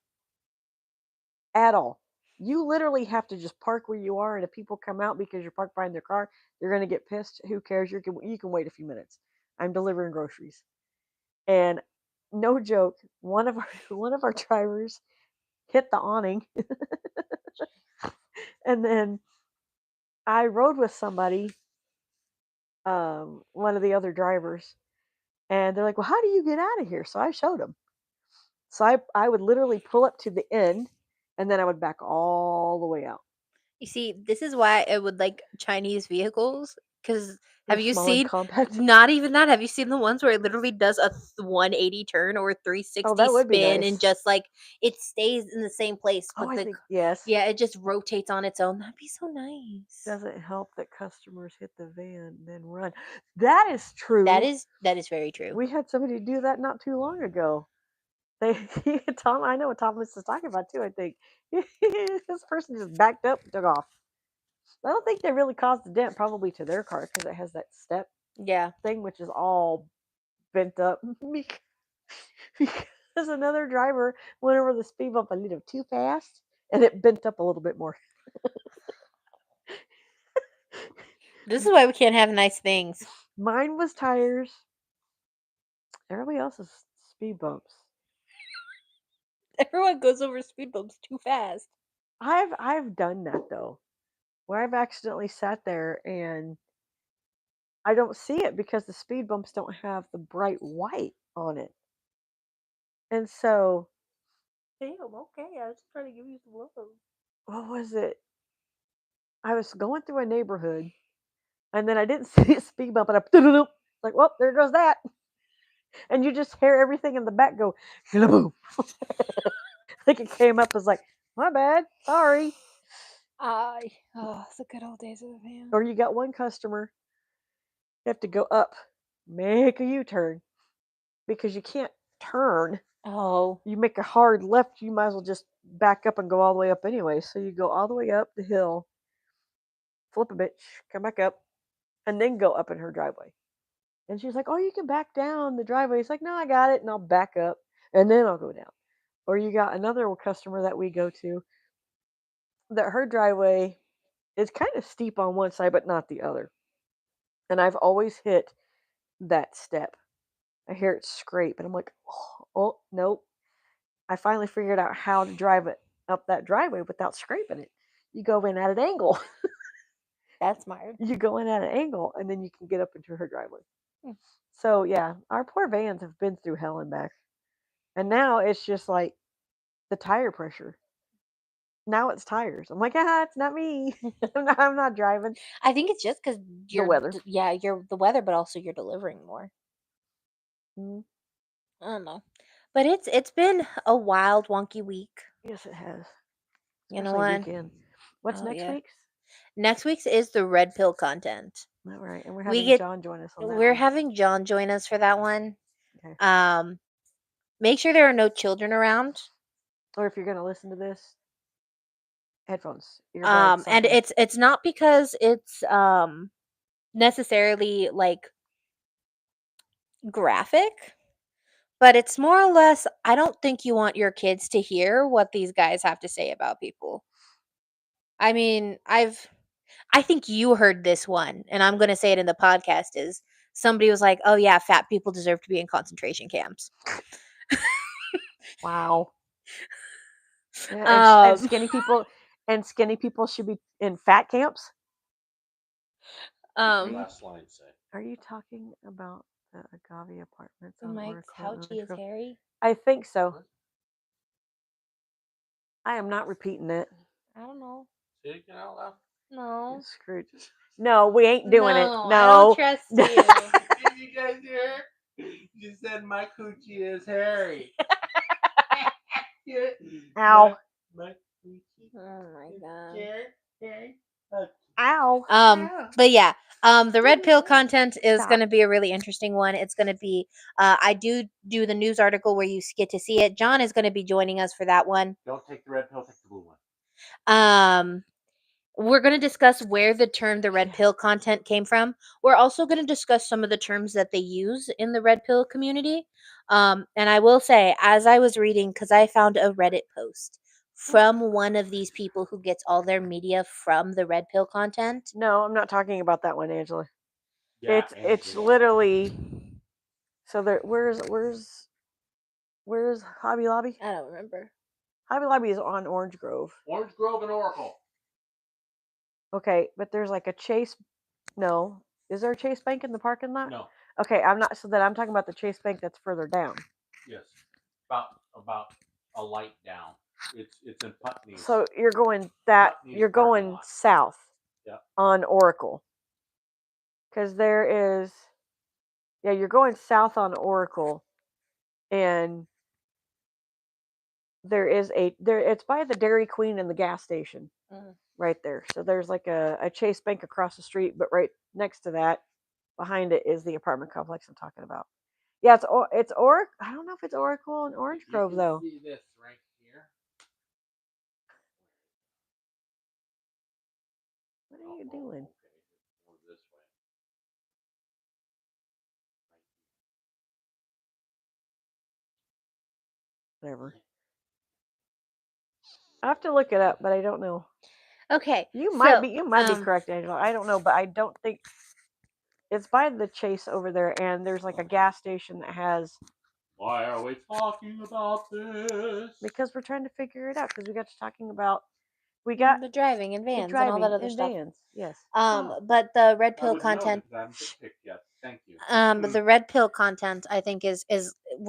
B: at all. You literally have to just park where you are, and if people come out because you're parked behind their car, you're gonna get pissed. Who cares? You can wait a few minutes. I'm delivering groceries, and no joke, one of our one of our drivers hit the awning, and then I rode with somebody, one of the other drivers, and they're like, "Well, how do you get out of here?" So I showed them. So I would literally pull up to the end, and then I would back all the way out.
A: You see, this is why I would like Chinese vehicles. Because have
B: They're
A: you
B: small and
A: seen?
B: compact.
A: Not even that. Have you seen the ones where it literally does a 180 turn or a
B: Oh,
A: 360
B: that would be
A: spin and
B: nice.
A: just like it stays in the same place,
B: Oh,
A: but
B: I think yes.
A: yeah, it just rotates on its own. That'd be so nice.
B: Doesn't help that customers hit the van and then run. That is true.
A: That is very true.
B: We had somebody do that not too long ago. They Tom, I know what Thomas is talking about too. I think this person just backed up and took off. I don't think they really caused a dent, probably to their car because it has that step
A: Yeah.
B: thing, which is all bent up. Because another driver went over the speed bump a little too fast, and it bent up a little bit more.
A: This is why we can't have nice things.
B: Mine was tires. Everybody else's speed bumps.
A: Everyone goes over speed bumps too fast.
B: I've done that though, where I've accidentally sat there and I don't see it because the speed bumps don't have the bright white on it. And so,
A: Damn, okay. I was trying to give you some love.
B: what was it? I was going through a neighborhood and then I didn't see a speed bump and I like, well, there goes that. And you just hear everything in the back go, boom. Like it came up as like, my bad, sorry.
A: Oh, it's the good old days of the van.
B: Or you got one customer, you have to go up, make a U-turn because you can't turn.
A: Oh,
B: You make a hard left, you might as well just back up and go all the way up anyway. So you go all the way up the hill, flip a bitch, come back up, and then go up in her driveway. And she's like, oh, you can back down the driveway. It's like, no, I got it. And I'll back up and then I'll go down. Or you got another customer that we go to that her driveway is kind of steep on one side, but not the other. And I've always hit that step. I hear it scrape and I'm like, oh nope. I finally figured out how to drive it up that driveway without scraping it. You go in at an angle.
A: that's smart.
B: You go in at an angle and then you can get up into her driveway.
A: Hmm.
B: So yeah, our poor vans have been through hell and back. And now it's just like the tire pressure. Now it's tires. I'm like, it's not me. I'm not driving.
A: I think it's just because you're
B: weather.
A: You're the weather, but also you're delivering more.
B: Mm,
A: I don't know, but it's been a wild, wonky week.
B: yes, it has.
A: You know
B: Especially
A: what?
B: weekend. What's
A: Oh
B: next
A: yeah.
B: week's?
A: Next week's is the red pill content.
B: All right, and we're
A: We
B: having
A: get
B: John join us on that
A: we're
B: one.
A: having John join us for that one.
B: Okay.
A: Make sure there are no children around.
B: Or if you're going to listen to this, headphones, earbuds,
A: And
B: something.
A: it's not because it's necessarily like graphic, but it's more or less I don't think you want your kids to hear what these guys have to say about people. I mean, I think you heard this one, and I'm going to say it in the podcast is somebody was like, "Oh yeah, fat people deserve to be in concentration camps."
B: Wow. Yeah,
A: Um,
B: skinny people should be in fat camps.
A: um,
C: Last line say.
B: Are you talking about the Agave apartments on
A: Mike's
B: Oracle?
A: Houchy is hairy.
B: I think so. I am not repeating it.
A: I don't know.
C: Say it again out loud.
A: No.
B: Screwed. No, we ain't doing it.
A: No,
B: No.
A: I don't trust you.
C: Did you guys hear? You said my coochie is hairy.
B: Ow.
C: My coochie.
A: Oh my god.
C: Hairy.
B: Ow.
A: But yeah, the red pill content is
B: Stop.
A: going to be a really interesting one. It's going to be I do the news article where you get to see it. John is going to be joining us for that one.
C: Don't take the red pill, take the blue one.
A: We're going to discuss where the term the red pill content came from. We're also going to discuss some of the terms that they use in the red pill community. And I will say, as I was reading, because I found a Reddit post from one of these people who gets all their media from the red pill content.
B: No, I'm not talking about that one, Angela.
C: Yeah,
B: It's
C: Angela.
B: literally so there. Where's Hobby Lobby?
A: I don't remember.
B: Hobby Lobby is on Orange Grove.
C: Orange Grove and Oracle.
B: Okay, but there's like a Chase. No, is there a Chase Bank in the parking lot?
C: No.
B: Okay, I'm not. So then I'm talking about the Chase Bank that's further down.
C: Yes. About a light down. It's in Putney.
B: So you're going that
C: Putney's
B: you're
C: parking
B: going
C: lot.
B: south.
C: Yep.
B: On Oracle. Because there is, yeah, you're going south on Oracle, and there is it's by the Dairy Queen and the gas station right there. So there's like a Chase Bank across the street, but right next to that, behind it is the apartment complex I'm talking about. Yeah, it's Oracle. I don't know if it's Oracle and Orange
C: If you
B: Grove
C: can
B: though.
C: see this right here.
B: What are you doing?
C: Okay, more this way.
B: Whatever. I have to look it up, but I don't know.
A: Okay.
B: You
A: so,
B: might be correct, Angela. I don't know, but I don't think it's by the Chase over there, and there's like a gas station that has.
C: Why are we talking about this?
B: Because we're trying to figure it out. Because we got to talking about we got
A: the driving and
B: the
A: vans and all
B: driving
A: that other
B: in
A: stuff.
B: vans. Yes.
A: But the red
C: I
A: pill
C: wouldn't know
A: content.
C: because I haven't been picked yet. Thank you.
A: But the red pill content, I think, is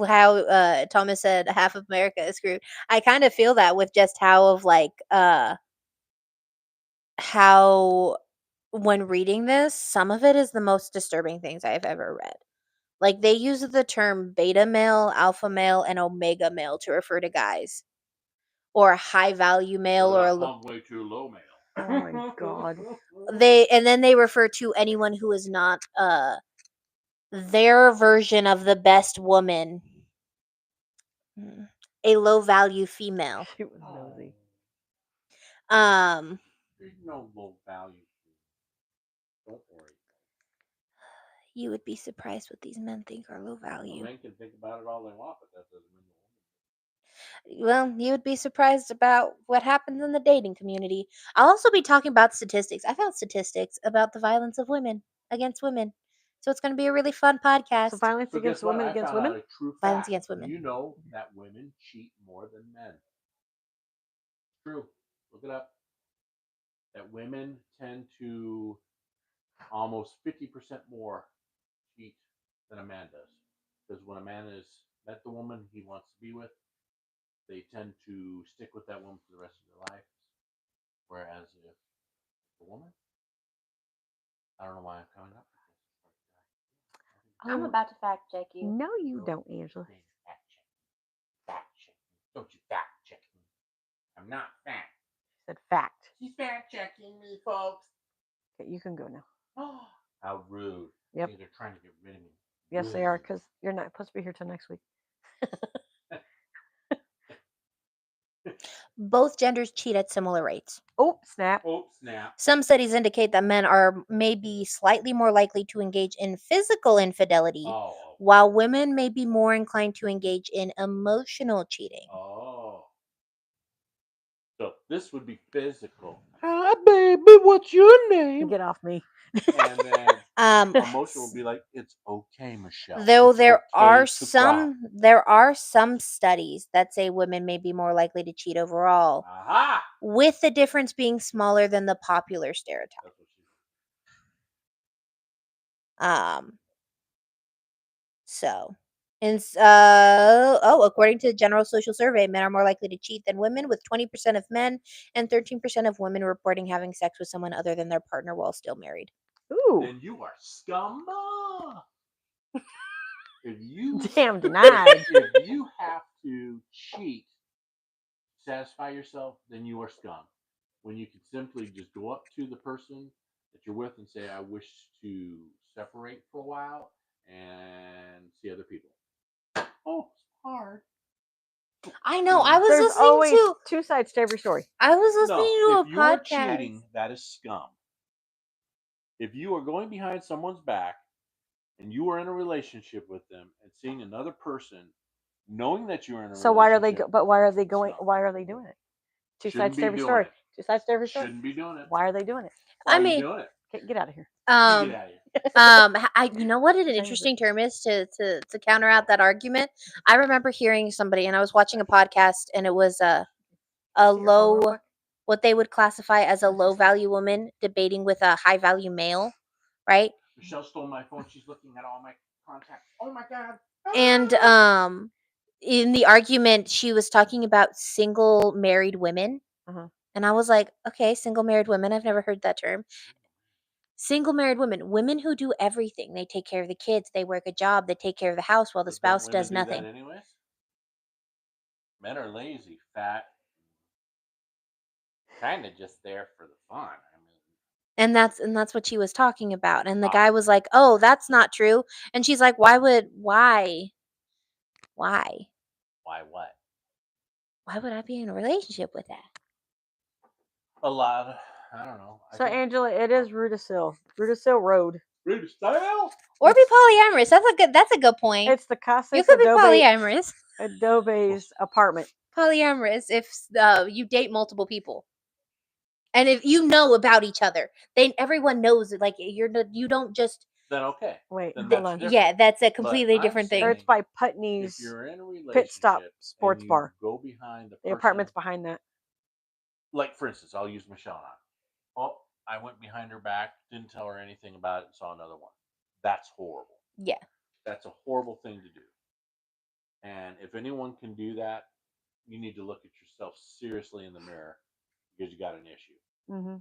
A: how Thomas said half of America is screwed. I kind of feel that with just how when reading this, some of it is the most disturbing things I've ever read. Like they use the term beta male, alpha male, and omega male to refer to guys, or a high value male, or
C: I'm way too low male.
B: Oh my god.
A: and then they refer to anyone who is not their version of the best woman, a low value female.
B: She was nosy.
C: There's no low value. Don't worry.
A: You would be surprised what these men think are low value.
C: Men can think about it all they want, but that doesn't mean
A: Well, you would be surprised about what happens in the dating community. I'll also be talking about statistics. I found statistics about the violence of women against women. So it's going to be a really fun podcast.
B: So violence against women against women.
C: A true fact.
A: Violence against women.
C: You know that women cheat more than men. True. Look it up. That women tend to almost 50% more cheat than a man does. Because when a man has met the woman he wants to be with, they tend to stick with that woman for the rest of their life. Whereas if the woman, I don't know why I'm coming up with this.
A: I'm about to fact check you.
B: No, you don't, Angela.
C: Fact check. Fact check. Don't you fact check me. I'm not fact.
B: She said fact.
C: She's fact checking me, folks.
B: Okay, you can go now.
C: Oh, how rude.
B: Yep.
C: See, they're trying to get rid of me.
B: Yes, they are, because you're not supposed to be here till next week.
A: Both genders cheat at similar rates.
B: Oh, snap.
C: Oh, snap.
A: Some studies indicate that men are maybe slightly more likely to engage in physical infidelity, while women may be more inclined to engage in emotional cheating.
C: Oh. So this would be physical.
B: Hi, baby. What's your name? Get off me.
C: And then emotional would be like, it's okay, Michelle.
A: Though
C: It's
A: there
C: okay
A: are
C: to cry.
A: there are some studies that say women may be more likely to cheat overall,
C: Aha!
A: with the difference being smaller than the popular stereotype.
C: That's what she said.
A: So, according to the General Social Survey, men are more likely to cheat than women, with 20% of men and 13% of women reporting having sex with someone other than their partner while still married.
B: Ooh.
C: Then you are scum. If you
B: Damn denied.
C: if you have to cheat to satisfy yourself, then you are scum. When you can simply just go up to the person that you're with and say, I wish to separate for a while and see other people. Oh, it's hard.
A: I know. I was
B: There's
A: listening
B: always
A: to.
B: two sides to every story.
A: I was listening to
C: if
A: a
C: you're
A: podcast.
C: cheating, that is scum. If you are going behind someone's back and you are in a relationship with them and seeing another person, knowing that you're in a
B: So
C: relationship,
B: why are they? But why are they going?
C: scum.
B: Why are they doing it? Two
C: Shouldn't
B: sides to
C: be
B: every
C: doing
B: story.
C: it.
B: Two sides to every story.
C: Shouldn't be doing it.
B: Why are they doing it?
C: Why
A: I
C: are you
A: mean,
C: doing it?
B: Okay, get out of here.
C: You get out of here.
A: You know what an
B: What time is
A: interesting term is to counter out that argument. I remember hearing somebody, and I was watching a podcast, and it was a
B: See your phone real
A: low,
B: quick?
A: what they would classify as a low value woman debating with a high value male, right?
C: Michelle stole my phone. She's looking at all my contacts. Oh my god.
A: And in the argument, she was talking about single married women, and I was like, okay, single married women. I've never heard that term. Single married women who do everything. They take care of the kids, they work a job, they take care of the house while the spouse does nothing.
C: Anyways? Men are lazy, fat, kind of just there for the fun. I mean,
A: And that's what she was talking about. And the
C: Ah.
A: guy was like, "Oh, that's not true." And she's like, why?
C: Why what?
A: Why would I be in a relationship with that?"
C: A lot. I don't know.
B: So Angela, it is Rudisill Road.
C: Rude style.
A: Or be
B: It's-
A: polyamorous. That's a good point.
B: It's the
A: You
B: Casas
A: could be polyamorous.
B: Adobe's apartment.
A: Polyamorous if you date multiple people. And if you know about each other, then everyone knows it. Like you don't just.
C: Then okay.
B: Wait,
C: Then
B: hold
C: that's
B: on.
C: different.
A: Yeah, that's a
C: But
A: completely
C: I'm
A: different thing.
B: Or it's
C: saying
B: by
C: if
B: Putney's
C: you're in a relationship
B: Pit Stop Sports
C: and you
B: Bar.
C: go behind the
B: The
C: person,
B: apartment's behind that.
C: like for instance, I'll use Michelle and I. Oh, I went behind her back, didn't tell her anything about it, and saw another one. That's horrible.
A: Yeah.
C: That's a horrible thing to do. And if anyone can do that, you need to look at yourself seriously in the mirror because you got an issue.
B: Mm-hmm.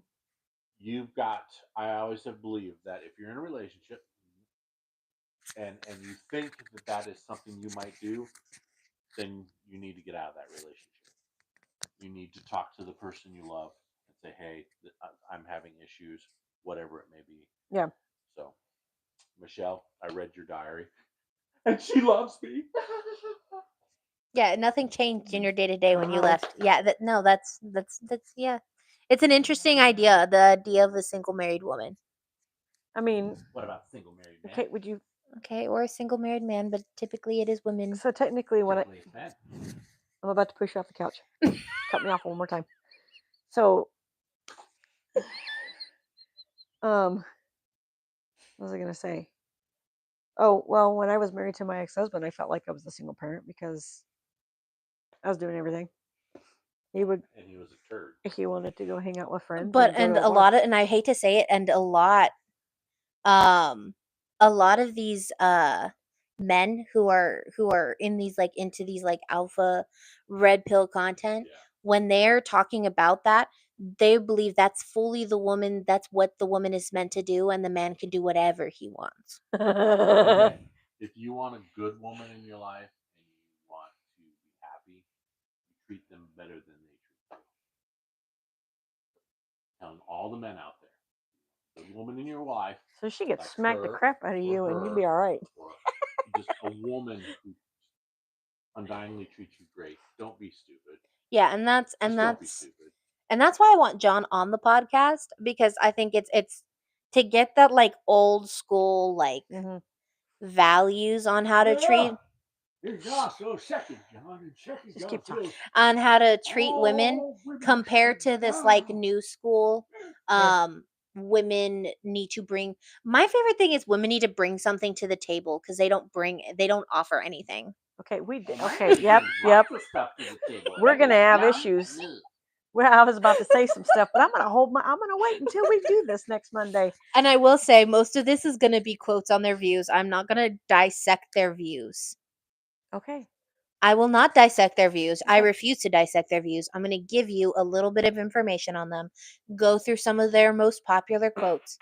C: You've got. I always have believed that if you're in a relationship and you think that that is something you might do, then you need to get out of that relationship. You need to talk to the person you love and say, "Hey, I'm having issues, whatever it may be."
B: Yeah.
C: So, Michelle, I read your diary, and she loves me.
A: Yeah, nothing changed in your day to day when you left. Yeah, that's yeah. It's an interesting idea, the idea of a single married woman.
B: I mean,
C: What about single married man?
B: okay, would you?
A: Okay, or a single married man, but typically it is women.
B: So technically, when
C: Typically it's men.
B: I'm about to push you off the couch, cut me off one more time. So, what was I gonna say? Oh well, when I was married to my ex-husband, I felt like I was a single parent because I was doing everything. He would.
C: And he was a turd.
B: He wanted to go hang out with friends.
A: But
B: go
A: and
B: to
A: a
B: bar.
A: lot of, and I hate to say it, and a lot of these men who are in these like into these like alpha red pill content,
C: Yeah.
A: when they're talking about that, they believe that's fully the woman, that's what the woman is meant to do, and the man can do whatever he wants.
C: Okay. If you want a good woman in your life and you want to be happy, you treat them better than they treat you. Telling all the men out there, the woman in your life,
B: So she gets
C: like
B: smacked the
C: her
B: crap out of
C: or
B: you, and you'd
C: her,
B: be all right.
C: or just a woman who undyingly treats you great. Don't be stupid.
A: Yeah, and
C: Just don't be stupid.
A: and that's why I want John on the podcast, because I think it's to get that like old school like
B: Mm-hmm.
A: values on how to treat
C: It's also second, John, and second
B: Just keep talking.
A: on how to treat women
C: all women
A: compared to
C: should
A: this like
C: bow.
A: new school
B: Yeah.
A: women need to bring. My favorite thing is women need to bring something to the table, because they don't offer anything.
B: Okay, we did.
C: Men
B: Okay, yep,
C: bring
B: yep.
C: lots of stuff to the table.
B: We're
C: Hey,
B: gonna have
C: John.
B: issues. Well, I was about to say some stuff, but I'm gonna wait until we do this next Monday.
A: And I will say most of this is going to be quotes on their views. I'm not going to dissect their views.
B: Okay.
A: I will not dissect their views. I
B: Okay.
A: refuse to dissect their views. I'm going to give you a little bit of information on them. Go through some of their most popular quotes.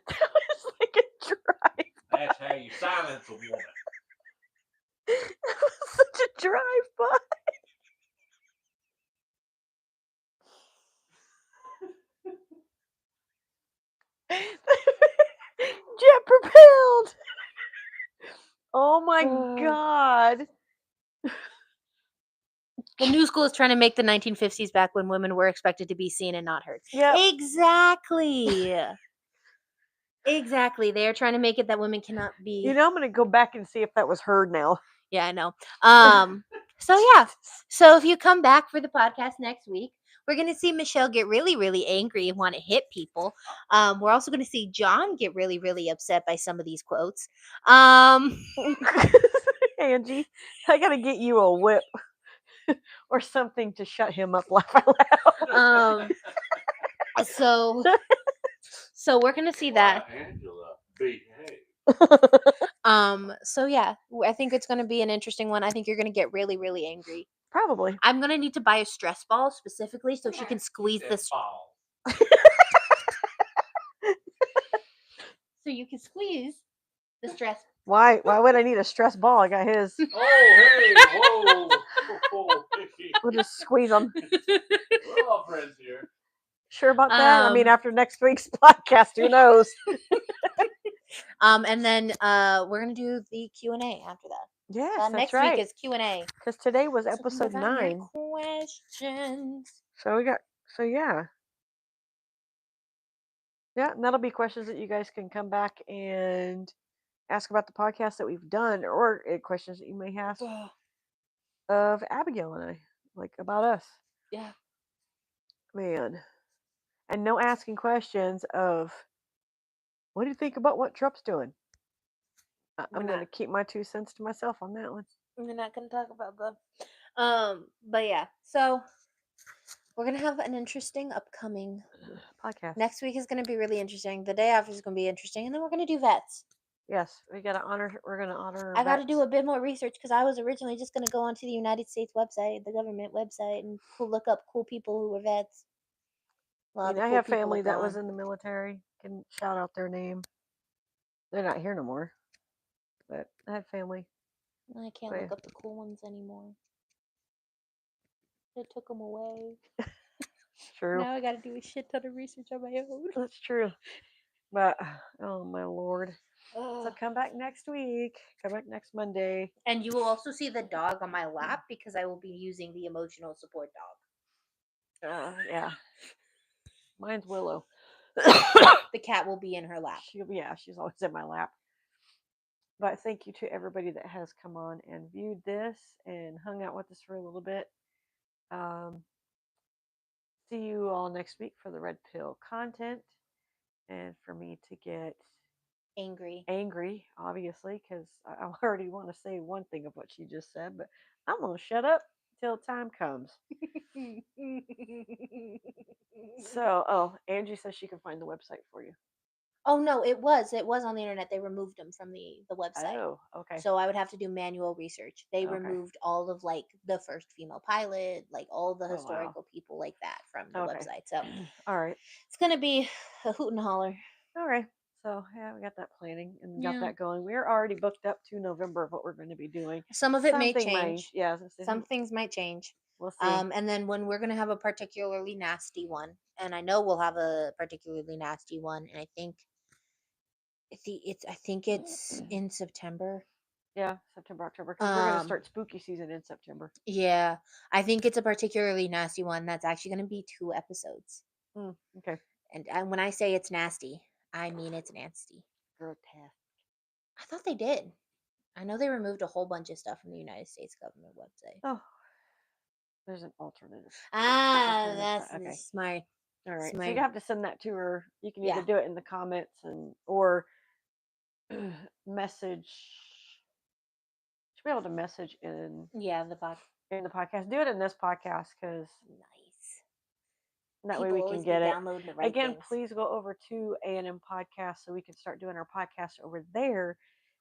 B: That was like a drive.
C: That's how you silence a woman.
B: That was such a drive-by. Jet propelled. Oh my god.
A: The new school is trying to make the 1950s back, when women were expected to be seen and not heard.
B: Yep.
A: Exactly. Exactly. They are trying to make it that women cannot be.
B: You know, I'm gonna go back and see if that was heard now.
A: Yeah, I know. So yeah. So if you come back for the podcast next week, we're gonna see Michelle get really, really angry and want to hit people. We're also gonna see John get really, really upset by some of these quotes.
B: Angie, I gotta get you a whip or something to shut him up. Laugh out loud.
A: So we're gonna see that.
C: Angela, behave.
A: So yeah, I think it's gonna be an interesting one. I think you're gonna get really, really angry.
B: Probably.
A: I'm gonna need to buy a stress ball specifically so she can squeeze this.
C: Ball.
A: so you can squeeze the stress.
B: Why would I need a stress ball? I got his.
C: Oh, hey, whoa. Hey.
B: We'll just squeeze them.
C: We're all friends here.
B: Sure about that? I mean, after next week's podcast, who knows?
A: And then we're gonna do the Q&A after that.
B: Yes, that's
A: next
B: right.
A: week is Q&A.
B: Because today was
A: So
B: episode
A: think about your
B: 9.
A: questions.
B: So yeah. Yeah, and that'll be questions that you guys can come back and ask about the podcast that we've done, or questions that you may have of Abigail and I, like about us.
A: Yeah.
B: Man. And no asking questions of, what do you think about what Trump's doing? I'm going to keep my 2 cents to myself on that one.
A: We're not going to talk about them. But yeah, so we're going to have an interesting upcoming
B: podcast.
A: Next week is going to be really interesting. The day after is going to be interesting. And then we're going to do vets.
B: Yes, we're going to honor
A: I got to do a bit more research because I was originally just going to go onto the United States website, the government website, and look up cool people who were vets.
B: I have family that was in the military. Can shout out their name. They're not here no more, but I had family.
A: I can't look up the cool ones anymore. They took them away.
B: True.
A: Now I got to do a shit ton of research on my own.
B: That's true. But, oh my Lord. So come back next week. Come back next Monday.
A: And you will also see the dog on my lap because I will be using the emotional support dog.
B: Yeah. Mine's Willow.
A: The cat will be in her lap.
B: She's always in my lap. But thank you to everybody that has come on and viewed this and hung out with us for a little bit. See you all next week for the Red Pill content. And for me to get angry, obviously, because I already want to say one thing of what she just said, but I'm going to shut up till time comes. So, Angie says she can find the website for you.
A: Oh no, it was on the internet. They removed them from the website.
B: Oh, okay.
A: So I would have to do manual research. They removed all of like the first female pilot, like all the historical people like that from the website. So
B: all right,
A: it's gonna be a hoot and holler.
B: All right. So yeah, we got that planning and got that going. We're already booked up to November of what we're going to be doing.
A: Some of it may change.
B: Some
A: things might change.
B: We'll see.
A: And then when we're gonna have a particularly nasty one, and I know we'll have a particularly nasty one, and I think it's in September.
B: Yeah, September, October, because we're gonna start spooky season in September.
A: Yeah, I think it's a particularly nasty one. That's actually gonna be 2 episodes.
B: Okay.
A: And when I say it's nasty, I mean it's nasty.
B: Grotesque.
A: I thought they did. I know they removed a whole bunch of stuff from the United States government website.
B: Oh, there's an alternative.
A: That's okay. Smart.
B: All right, so you have to send that to her. You can either do it in the comments or message. Should be able to message in the podcast. Do it in this podcast because that way we can get it. Again, please go over to A&M Podcast so we can start doing our podcast over there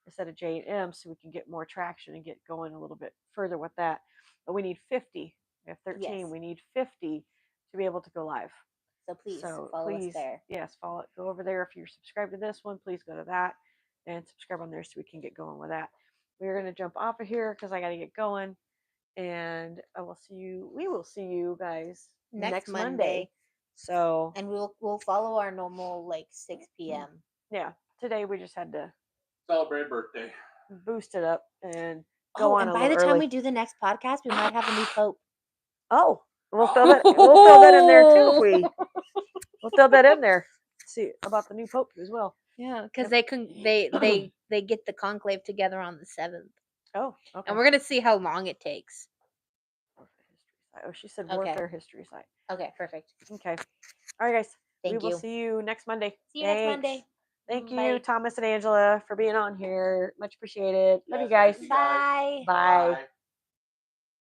B: instead of J.A.M. so we can get more traction and get going a little bit further with that. But we need 50. We have 13. Yes. We need 50 to be able to go live.
A: So please follow us there.
B: Yes, follow it. Go over there. If you're subscribed to this one, please go to that and subscribe on there so we can get going with that. We're going to jump off of here because I got to get going. And we will see you guys next Monday. So
A: and we'll follow our normal like 6 p.m.
B: Yeah. Today we just had to
C: celebrate birthday.
B: Boost it up and go on.
A: And by the time we do the next podcast, we might have a new pope.
B: Oh, we'll throw that in there too. We'll throw that in there. See about the new pope as well.
A: Yeah, because they get the conclave together on the 7th.
B: Oh, okay.
A: And we're gonna see how long it takes.
B: Oh, she said warfare history site.
A: Okay, perfect.
B: Okay. All right, guys.
A: We
B: will see you next Monday.
A: See you next Monday.
B: Thank you, Thomas and Angela, for being on here. Much appreciated. Love you guys.
A: Bye.
B: Bye.